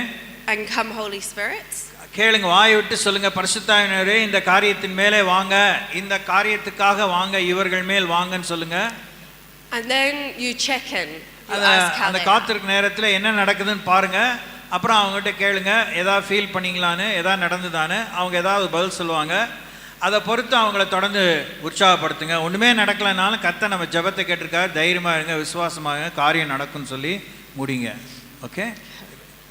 [SPEAKER 2] And come Holy Spirit.
[SPEAKER 1] கேளுங்க, வாயை விட்டு சொல்லுங்க. பரிசுத்தாவினரே, இந்த காரியத்தின் மேலே வாங்க, இந்த காரியத்துக்காக வாங்க, இவர்கள் மேல் வாங்கன்னு சொல்லுங்க.
[SPEAKER 2] And then you check in.
[SPEAKER 1] அந்த காத்திருக்க நேரத்தில் என்ன நடக்குதுன்னு பாருங்க. அப்புறம் அவங்ககிட்ட கேளுங்க, எதாவது ஃபீல் பண்ணிங்களான்னு, எதாவது நடந்துதான்னு. அவங்க ஏதாவது பதில் சொல்லுவாங்க. அதை பொறுத்து அவங்கள தொடர்ந்து உற்சாகப்படுத்துங்க. ஒன்றுமே நடக்கலைனாலும் கர்த்தர் நம்ம ஜெபத்தை கேட்டிருக்காரு, தைரியமாக இருங்க, விசுவாசமாக காரியம் நடக்கும்னு சொல்லி முடிங்க. Okay,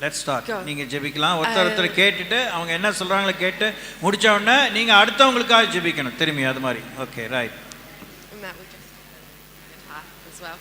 [SPEAKER 1] let's start. நீங்கள் ஜெபிக்கலாம். ஒருத்தர் கேட்டுட்டு அவங்க என்ன சொல்கிறாங்களோ கேட்டு முடிச்ச உடனே நீங்கள் அடுத்தவங்களுக்காக ஜெபிக்கணும் திரும்பி. அது மாதிரி. Okay, right.
[SPEAKER 2] And that would just guitar as well.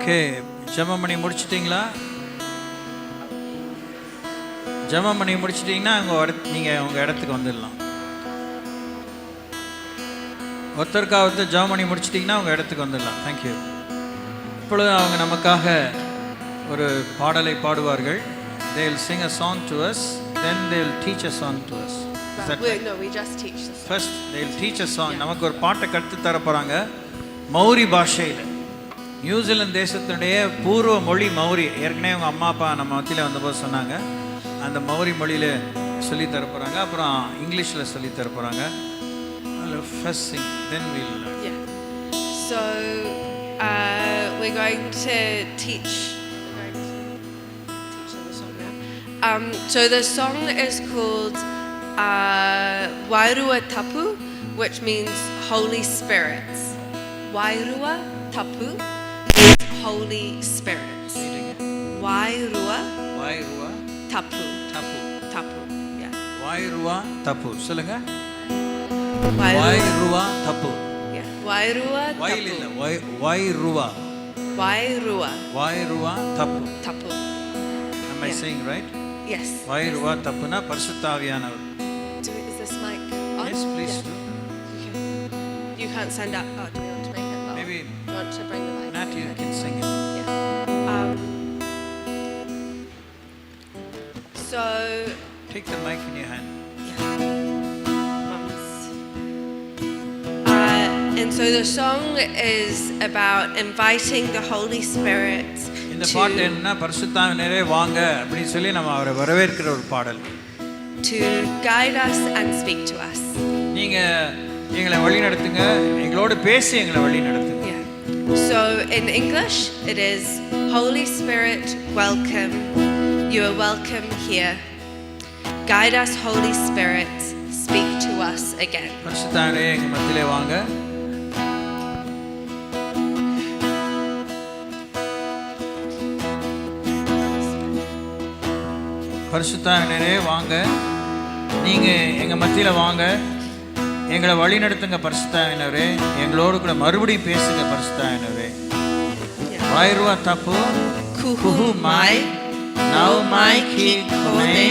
[SPEAKER 1] Okay, ஜெபம் பண்ணி முடிச்சிட்டிங்களா? ஜெபம் பண்ணி முடிச்சிட்டிங்கன்னா நீங்கள் உங்கள் இடத்துக்கு வந்துடலாம். ஒருத்தருக்காவது ஜெபம் பண்ணி முடிச்சிட்டிங்கன்னா உங்கள் இடத்துக்கு வந்துடலாம். தேங்க்யூ. இப்பொழுது அவங்க நமக்காக ஒரு பாடலை பாடுவார்கள். They will sing a song to us, then they will teach a song to us. Is that right?
[SPEAKER 2] No, we just teach the song.
[SPEAKER 1] First they will teach a song. நமக்கு ஒரு பாட்டை கற்று தர போகிறாங்க மௌரி பாஷையில். New Zealand தேசத்தினுடைய பூர்வ மொழி மௌரி. ஏற்கனவே அவங்க அம்மா அப்பா நம்ம மத்தியில் வந்தபோது சொன்னாங்க. அந்த மௌரி மொழியில் சொல்லி தர போகிறாங்க. அப்புறம் இங்கிலீஷில் சொல்லி தர போகிறாங்க. First sing, then we'll learn.
[SPEAKER 2] Yeah. So we're going to teach them the song now. So the song is called Wairua Tapu, which means Holy Spirit. Wairua Tapu means Holy Spirit. Wairua
[SPEAKER 1] வாய்ருவா
[SPEAKER 2] Tapu.
[SPEAKER 1] தப்பு.
[SPEAKER 2] Tapu. Yeah.
[SPEAKER 1] வாய்ருவா தப்பு சொல்லுங்க.
[SPEAKER 2] Wairua.
[SPEAKER 1] வாய்ருவா தப்பு.
[SPEAKER 2] Yeah. Wairua
[SPEAKER 1] வாயில் இல்லை,
[SPEAKER 2] Tapu.
[SPEAKER 1] வாய்ருவா.
[SPEAKER 2] Wairua
[SPEAKER 1] வாய்ருவா தப்பு.
[SPEAKER 2] Tapu.
[SPEAKER 1] Am I saying right?
[SPEAKER 2] Yes.
[SPEAKER 1] வாய்ருவா தப்புனா பரிசுத்தாவியானவர்.
[SPEAKER 2] Is this mic on?
[SPEAKER 1] Yes, please
[SPEAKER 2] Yeah.
[SPEAKER 1] do.
[SPEAKER 2] Okay. You can't send up. Oh, do we want to make it loud?
[SPEAKER 1] Maybe
[SPEAKER 2] Do you want to bring the mic?
[SPEAKER 1] Nat, you
[SPEAKER 2] Okay.
[SPEAKER 1] can sing it.
[SPEAKER 2] Yeah. So,
[SPEAKER 1] Take the mic in your hand.
[SPEAKER 2] and so the song is about inviting the Holy Spirit
[SPEAKER 1] இந்த பாட்டு
[SPEAKER 2] to,
[SPEAKER 1] என்ன பரிசுத்தாவினரே வாங்க அப்படின்னு சொல்லி நம்ம அவரை வரவேற்கிற ஒரு பாடல்.
[SPEAKER 2] to guide us and speak to us.
[SPEAKER 1] நீங்க எங்களை வழி நடத்துங்க, எங்களோடு பேசி எங்களை வழி நடத்துங்க.
[SPEAKER 2] Yeah. So in English it is Holy Spirit, welcome. You are welcome here. Guide us, Holy Spirit. Speak to us again.
[SPEAKER 1] பரிசுத்தாவினரே எங்க மத்தியிலே வாங்க. பரிசுத்தாவினரே வாங்க, நீங்க எங்க மத்தியில வாங்க, எங்களை வழி நடத்துங்க பரிசுத்தாவினரே, எங்களோடு கூட மறுபடியும் பேசுங்க பரிசுத்தாவினரே.
[SPEAKER 2] Yeah.
[SPEAKER 1] வாய்ருவா தப்பு
[SPEAKER 2] Kuhu mai,
[SPEAKER 1] now my Ki கொனே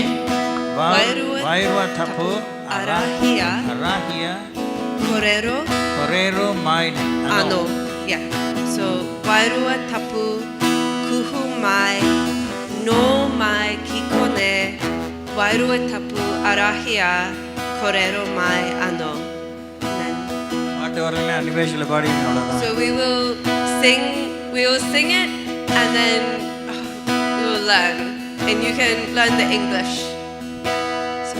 [SPEAKER 2] Wairua
[SPEAKER 1] தப்பு
[SPEAKER 2] Arahia,
[SPEAKER 1] அரஹியா
[SPEAKER 2] Korero,
[SPEAKER 1] கொரேரோ mine
[SPEAKER 2] Ano. Yeah. So Wairua Tapu, Kuhu mai, No mai Kikone, Wairua Tapu Arahia, Korero mai Ano. And then,
[SPEAKER 1] பாட்டு வரல அனிமேஷன்ல பாடிங்க அவ்வளவுதான்.
[SPEAKER 2] so we will sing it and then we will learn. And you can learn the English. So.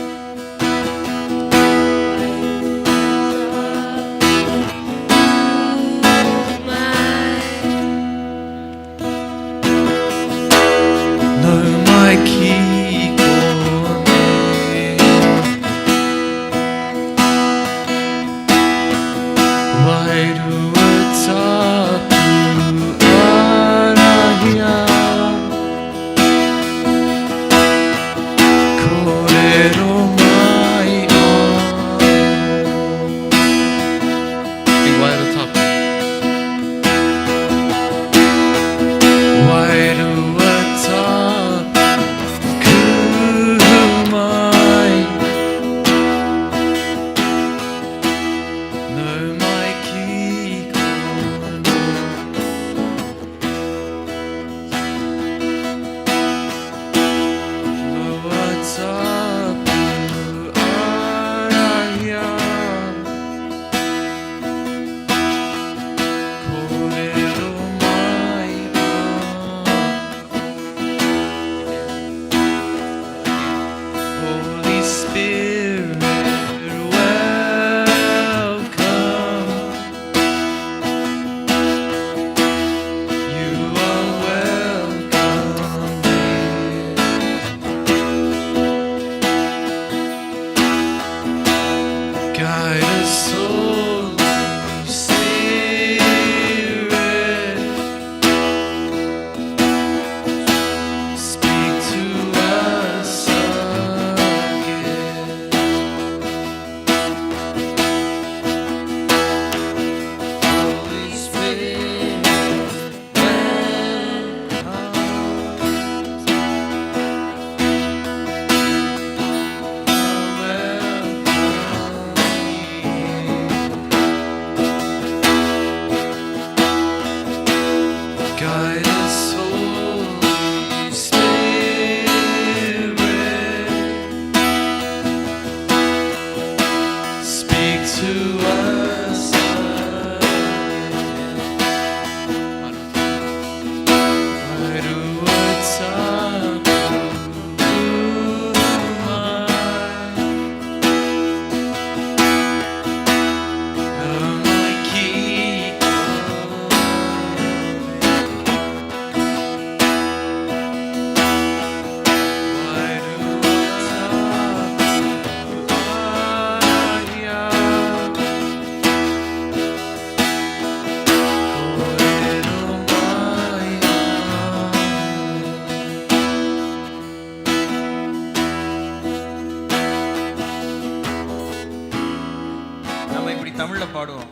[SPEAKER 1] தமிழ்ல பாடுவோம்.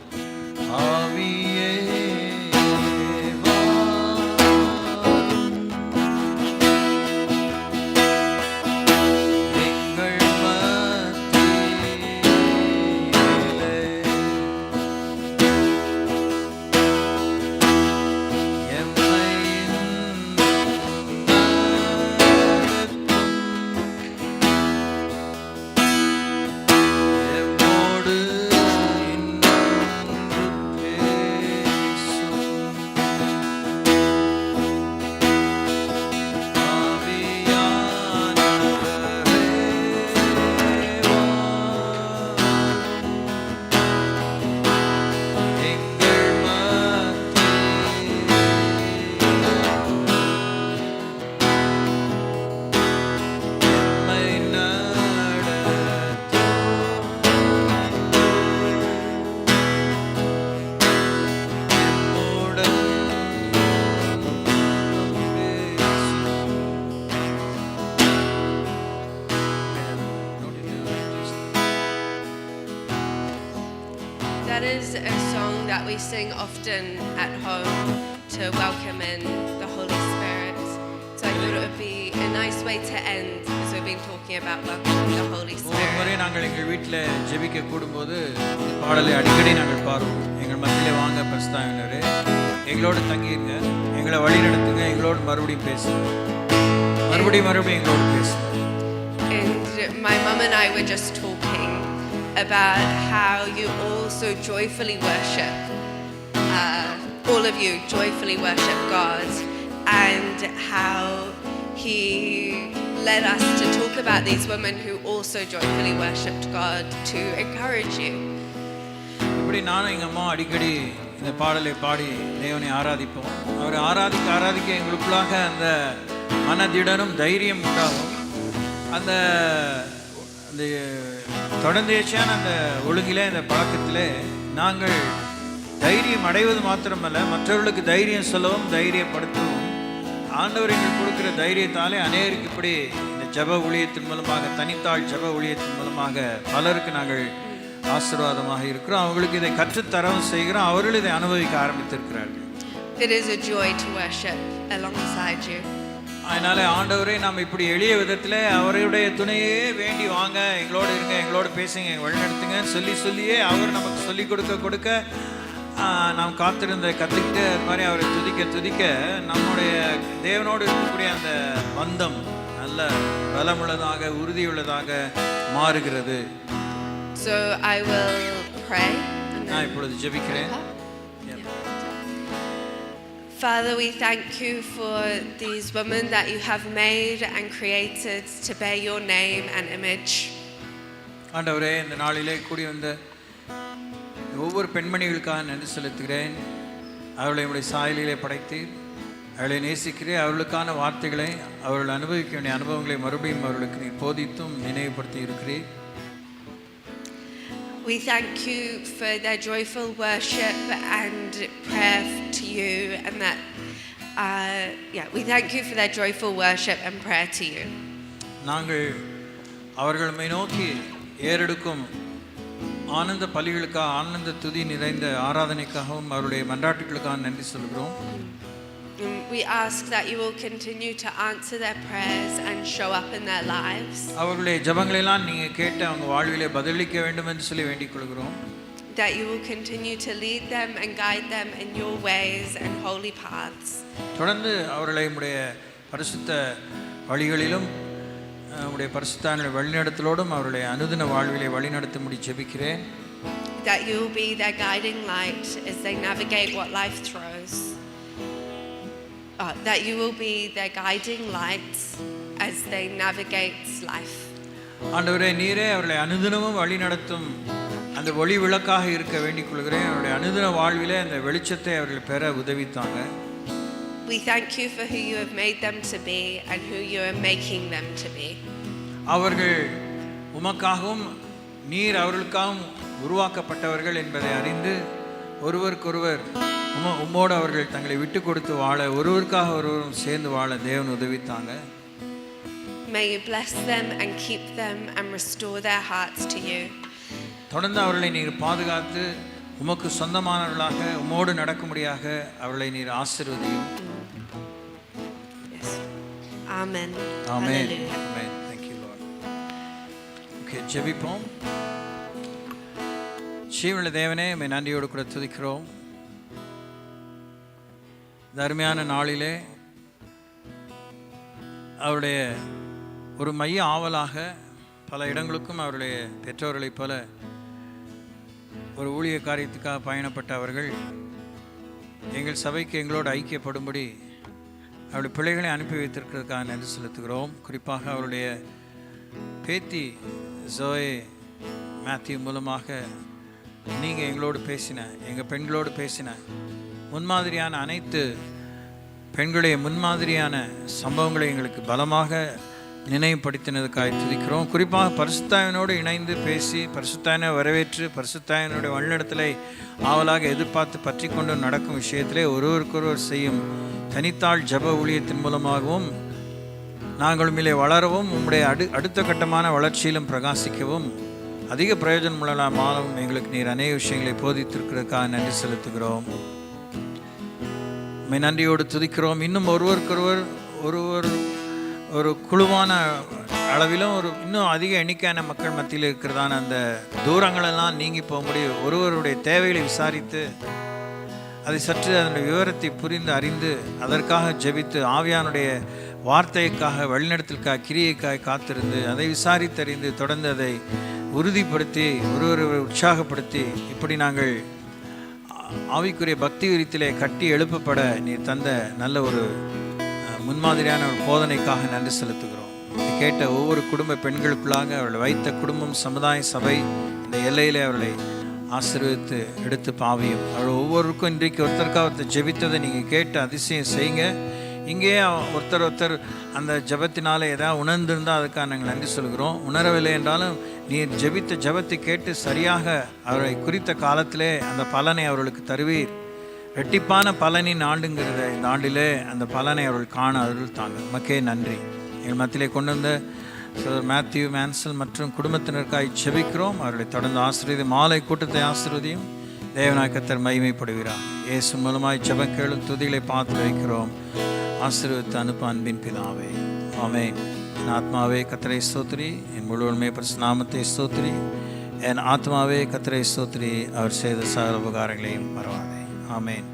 [SPEAKER 1] ஆவியே
[SPEAKER 2] That is a song that we sing often at home to welcome in the Holy Spirit. So I thought it would be a nice way to end, as we've been talking about welcoming the Holy
[SPEAKER 1] ஒவ்வொரு முறை
[SPEAKER 2] Spirit.
[SPEAKER 1] நாங்கள் எங்கள் வீட்டில் ஜெபிக்க கூடும்போது இந்த பாடலை அடிக்கடி நாங்கள் பாடுவோம். எங்கள் மத்தியிலே வாங்க பரிசுத்தாவியானவரே, எங்களோடு தங்கியிருங்க, எங்களை வழி நடத்துங்க, எங்களோடு மறுபடியும் பேசுங்க, மறுபடியும் எங்களோடு பேசுங்க.
[SPEAKER 2] And my mum and I were just talking about how you all so joyfully worship, all of you joyfully worship God, and how He led us to talk about these women who also joyfully worshipped God to encourage you.
[SPEAKER 1] இப்படி நானும் எங்கள் அம்மா அடிக்கடி இந்த பாடலை பாடி தேவனை ஆராதிப்போம். அவரை ஆராதிக்க எங்களுக்குள்ளாக அந்த மனதிடனும் தைரியம் உண்டாகும். அந்த அந்த தொடர்ந்தேச்சியான அந்த ஒழுங்கிலே அந்த பழக்கத்திலே நாங்கள் தைரியம் அடைவது மாத்திரமல்ல, மற்றவர்களுக்கு தைரியம் சொல்லவும் தைரியப்படுத்தவும் ஆண்டவர் எங்களுக்கு கொடுக்குற தைரியத்தாலே அநேகருக்கு இப்படி இந்த ஜப ஊழியத்தின் மூலமாக, தனித்தாள் ஜப ஊழியத்தின் மூலமாக பலருக்கு நாங்கள் ஆசீர்வாதமாக இருக்கிறோம். அவங்களுக்கு இதை கற்றுத்தரவும் செய்கிறோம். அவர்கள் இதை அனுபவிக்க ஆரம்பித்திருக்கிறார்கள்.
[SPEAKER 2] It is a joy to worship alongside you.
[SPEAKER 1] அதனால ஆண்டவரே, நாம் இப்படி எளிய விதத்தில் அவருடைய துணையே வேண்டி வாங்க, எங்களோடு இருங்க, எங்களோடு பேசுங்க, வழிநடத்துங்க சொல்லியே அவர் நமக்கு சொல்லி கொடுக்க நாம் கற்றுக்கிட்டு அது மாதிரி அவரை துதிக்க நம்முடைய தேவனோடு இருக்கக்கூடிய அந்த பந்தம் நல்ல பலமுள்ளதாக உறுதியுள்ளதாக மாறுகிறது.
[SPEAKER 2] So I will pray.
[SPEAKER 1] நான் இப்பொழுது ஜெபிக்கிறேன்.
[SPEAKER 2] Father, we thank you for these women that you have made and created to bear your name and image.
[SPEAKER 1] ஆண்டவரே, இந்த நாளிலே கூடி வந்த ஒவ்வொரு பெண்மணிகளுக்காக நன்றி செலுத்துகிறேன். அவர்களை உடைய சாயலிலே படைத்தீர், அவர்களை நேசிக்கிறேன். அவர்களுக்கான வார்த்தைகளை, அவர்கள் அனுபவிக்க வேண்டிய அனுபவங்களை மறுபடியும் அவர்களுக்கு நீ போதித்தும் நினைவுபடுத்தி இருக்கிறீர்.
[SPEAKER 2] We thank you for their joyful worship and prayer to you, and that we thank you for their joyful worship and prayer to you.
[SPEAKER 1] நாங்கள் அவர்களை நோக்கி ஏறெடுக்கும் ஆனந்த பலிகளுக்காக, ஆனந்த துதி நிறைந்த ஆராதனைக்காகவும் அவருடைய மன்றாட்டுகளுக்காக நன்றி சொல்கிறோம்.
[SPEAKER 2] We ask that you will continue to answer their prayers and show up in their lives.
[SPEAKER 1] அவர்களுடைய ஜெபங்களெல்லாம் நீங்க கேட்டு அவங்க வாழ்விலே பதிலளிக்க வேண்டும் என்று சொல்லி வேண்டிக் கொள்கிறோம்.
[SPEAKER 2] That you will continue to lead them and guide them in your ways and holy paths.
[SPEAKER 1] தொடர்ந்து அவர்களை உம்முடைய பரிசுத்த வழிகளிலும் உம்முடைய பரிசுத்த வழிநடத்தலோடும் அவருடைய அனுதின வாழ்விலே வழிநடத்தும்படி ஜெபிக்கிறேன்.
[SPEAKER 2] That you will be their guiding light as they navigate what life throws. That you will be their guiding light as they navigate life.
[SPEAKER 1] ஆண்டவரே, நீரே அவர்களை அனுதினமும் வழி நடத்தும் அந்த ஒளி விளக்காக இருக்க வேண்டிக் கொள்கிறேன். அவருடைய அனுதின வாழ்விலே அந்த வெளிச்சத்தை அவர்கள் பெற உதவித்தாங்க.
[SPEAKER 2] We thank you for who you have made them to be and who you are making them to be.
[SPEAKER 1] அவர்கள் உமக்காகவும் நீர் அவர்களுக்காகவும் உருவாக்கப்பட்டவர்கள் என்பதை அறிந்து ஒருவருக்கொருவர் உம்மோடு அவர்கள் தங்களை விட்டு கொடுத்து வாழ, ஒருவருக்காக ஒருவரும் சேர்ந்து வாழ தேவன் உதவித்தாங்க.
[SPEAKER 2] May you bless them and keep them and restore their hearts to you.
[SPEAKER 1] தொடர்ந்து அவர்களை நீர் பாதுகாத்து உமக்கு சொந்தமானவர்களாக உமோடு நடக்கும்படியாக அவர்களை நீர் ஆசீர்வதியும்.
[SPEAKER 2] Amen.
[SPEAKER 1] Amen.
[SPEAKER 2] Hallelujah.
[SPEAKER 1] Amen. Thank you, Lord. Okay, ஜெபிப்போம். ஜீவனுள்ள தேவனே, உம்மை நன்றியோடு கூட துதிக்கிறோம். இந்த அருமையான நாளிலே அவருடைய ஒரு மைய ஆவலாக பல இடங்களுக்கும் அவருடைய பெற்றோர்களைப் போல ஒரு ஊழிய காரியத்துக்காக பயணப்பட்ட அவர்கள் எங்கள் சபைக்கு எங்களோடு ஐக்கியப்படும்படி அவருடைய பிள்ளைகளை அனுப்பி வைத்திருக்கிறதுக்காக நன்றி செலுத்துகிறோம். குறிப்பாக அவருடைய பேத்தி ஜோயே மேத்யூ மூலமாக நீங்கள் எங்களோடு பேசின, எங்கள் பெண்களோடு பேசின முன்மாதிரியான அனைத்து பெண்களுடைய முன்மாதிரியான சம்பவங்களை எங்களுக்கு பலமாக நினைவுபடுத்தினதுக்காக துதிக்கிறோம். குறிப்பாக பரிசுத்தாவினோடு இணைந்து பேசி பரிசுத்தாவினை வரவேற்று பரிசுத்தாவினுடைய வழிநடத்தலை ஆவலாக எதிர்பார்த்து பற்றி கொண்டு நடக்கும் விஷயத்திலே ஒருவருக்கொருவர் செய்யும் தனித்தாள் ஜப ஊழியத்தின் மூலமாகவும் நாங்கள் மேலே வளரவும் உம்முடைய அடுத்த கட்டமான வளர்ச்சியிலும் பிரகாசிக்கவும் அதிக பிரயோஜனம் உள்ளமாகவும் எங்களுக்கு நீர் அநேக விஷயங்களை போதித்திருக்கிறதுக்காக நன்றி செலுத்துகிறோம். உம்மை நன்றியோடு துதிக்கிறோம். இன்னும் ஒருவருக்கொருவர் ஒரு குழுவான அளவிலும் இன்னும் அதிக எண்ணிக்கையான மக்கள் மத்தியில் இருக்கிறதான அந்த தூரங்களெல்லாம் நீங்கி போகும்படி ஒருவருடைய தேவைகளை விசாரித்து அதை சற்று அதனுடைய விவரத்தை புரிந்து அறிந்து அதற்காக ஜெபித்து ஆவியானுடைய வார்த்தைக்காக வழிநடத்தலுக்காக கிரியைக்காக காத்திருந்து அதை விசாரித்தறிந்து தொடர்ந்து அதை உறுதிப்படுத்தி ஒருவரை உற்சாகப்படுத்தி இப்படி நாங்கள் ஆவிக்குரிய பக்தி விரித்திலே கட்டி எழுப்பப்பட நீ தந்த நல்ல ஒரு முன்மாதிரியான ஒரு போதனைக்காக நன்றி செலுத்துகிறோம். கேட்ட ஒவ்வொரு குடும்ப பெண்களுக்குள்ளாக அவர்களை வைத்த குடும்பம் சமுதாய சபை இந்த எல்லையிலே அவர்களை ஆசீர்வதித்து எடுத்து பாவியும் அவர்கள் ஒவ்வொருக்கும் இன்றைக்கு ஒருத்தருக்காக ஜெபித்ததை நீங்கள் கேட்டு அதிசயம் செய்யுங்க. இங்கேயே ஒருத்தர் அந்த ஜபத்தினால ஏதாவது உணர்ந்திருந்தால் அதுக்காக நாங்கள் நன்றி சொல்கிறோம். உணரவில்லை என்றாலும் நீர் ஜெபித்த ஜபத்தை கேட்டு சரியாக அவரை குறித்த காலத்திலே அந்த பலனை அவர்களுக்கு தருவீர். ரெட்டிப்பான பலனின் ஆண்டுங்கிறத இந்த ஆண்டிலே அந்த பலனை அவர்கள் காண அவர்கள் தாங்க. மக்கே நன்றி. எங்கள் மத்தியிலே கொண்டு வந்த மேத்யூ மேன்சல் மற்றும் குடும்பத்தினருக்காக ஜெபிக்கிறோம். அவர்களை தொடர்ந்து ஆசீர்வதி மாலை கூட்டத்தை ஆசீர்வதியும். தேவனாய் கர்த்தர் மகிமைப்படுகிறார். இயேசு மூலமாய் ஜெபம் கேளும் துதிகளை பார்த்து வைக்கிறோம். ஆசீர்வதித்து அனுப்ப அன்பின் பிதாவே. ஆமென். என் ஆத்மாவே கர்த்தரை ஸ்தோத்திரி, என் முழுவதுமே பரிசுத்த நாமத்தை ஸ்தோத்திரி. என் ஆத்மாவே கர்த்தரை ஸ்தோத்திரி, அவர் செய்த சகல உபகாரங்களையும் மறவாதே. ஆமென்.